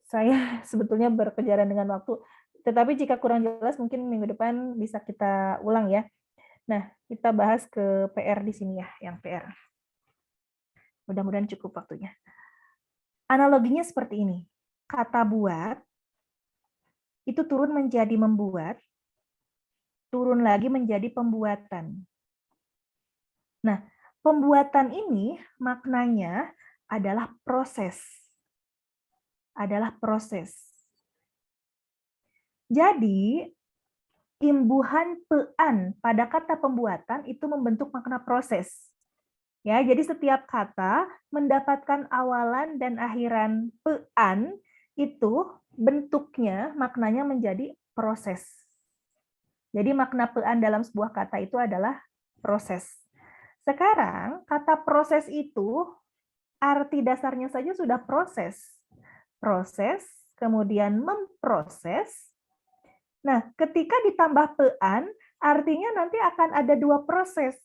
Saya sebetulnya berkejaran dengan waktu, tetapi jika kurang jelas mungkin minggu depan bisa kita ulang ya. Nah, kita bahas ke PR di sini ya, yang PR. Mudah-mudahan cukup waktunya. Analoginya seperti ini. Kata buat itu turun menjadi membuat, turun lagi menjadi pembuatan. Nah, pembuatan ini maknanya adalah proses. Adalah proses. Jadi, imbuhan pean pada kata pembuatan itu membentuk makna proses. Ya, jadi setiap kata mendapatkan awalan dan akhiran pean itu bentuknya, maknanya menjadi proses. Jadi makna pean dalam sebuah kata itu adalah proses. Sekarang, kata proses itu arti dasarnya saja sudah proses. Proses, kemudian memproses. Nah, ketika ditambah pean, artinya nanti akan ada dua proses.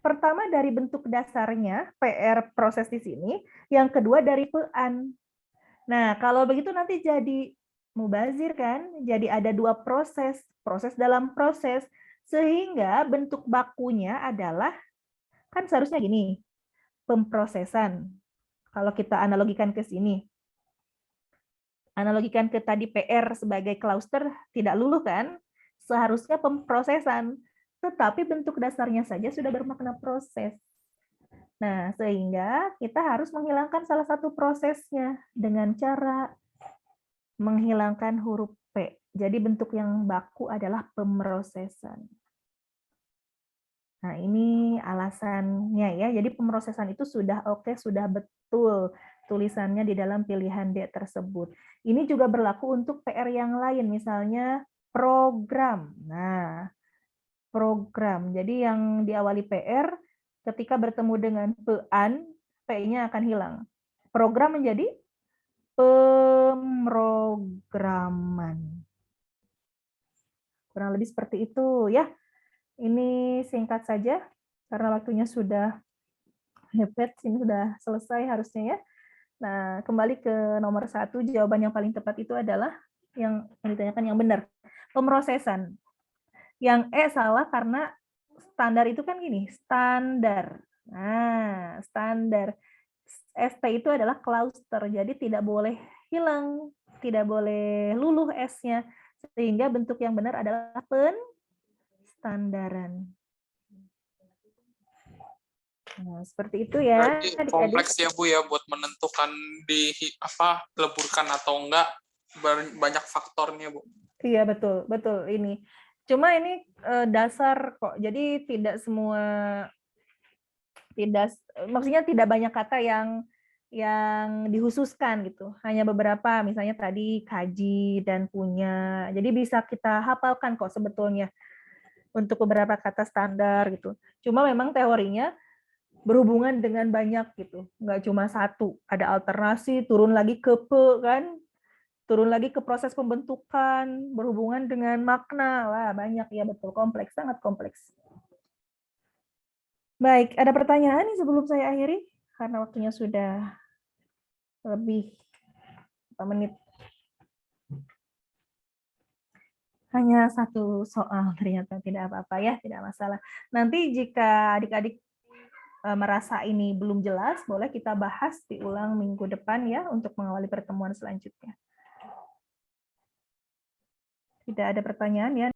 Pertama dari bentuk dasarnya, PR proses di sini. Yang kedua dari pean. Nah, kalau begitu nanti jadi mubazir kan? Jadi ada dua proses. Proses dalam proses. Sehingga bentuk bakunya adalah, kan seharusnya gini, pemprosesan. Kalau kita analogikan ke sini. Analogikan ke tadi PR sebagai klauster, tidak luluh kan? Seharusnya pemprosesan. Tetapi bentuk dasarnya saja sudah bermakna proses. Nah, sehingga kita harus menghilangkan salah satu prosesnya dengan cara menghilangkan huruf P. Jadi bentuk yang baku adalah pemrosesan. Nah, ini alasannya ya. Jadi pemrosesan itu sudah oke, sudah betul tulisannya di dalam pilihan D tersebut. Ini juga berlaku untuk PR yang lain, misalnya program. Nah, program. Jadi yang diawali PR, ketika bertemu dengan pean, P-nya akan hilang. Program menjadi pemrograman. Kurang lebih seperti itu ya. Ini singkat saja, karena waktunya sudah mepet, ini sudah selesai harusnya ya. Nah, kembali ke nomor 1, jawaban yang paling tepat itu adalah yang ditanyakan yang benar. Pemrosesan. Yang salah karena standar itu kan gini, standar. Nah, standar. ST itu adalah klauster, jadi tidak boleh hilang, tidak boleh luluh S-nya, sehingga bentuk yang benar adalah penstandaran. Nah, seperti itu ya. Berarti kompleks ya Bu ya buat menentukan leburkan atau enggak, banyak faktornya Bu. Iya betul ini. Cuma ini dasar kok. Jadi maksudnya tidak banyak kata yang dihususkan gitu. Hanya beberapa, misalnya tadi kaji dan punya. Jadi bisa kita hafalkan kok sebetulnya untuk beberapa kata standar gitu. Cuma memang teorinya berhubungan dengan banyak gitu. Nggak cuma satu. Ada alternasi, turun lagi ke kan, turun lagi ke proses pembentukan, berhubungan dengan makna. Wah, banyak ya, betul. Kompleks, sangat kompleks. Baik, ada pertanyaan nih sebelum saya akhiri? Karena waktunya sudah lebih berapa menit. Hanya satu soal, ternyata tidak apa-apa ya, tidak masalah. Nanti jika adik-adik merasa ini belum jelas, boleh kita bahas diulang minggu depan ya, untuk mengawali pertemuan selanjutnya. Tidak ada pertanyaan ya.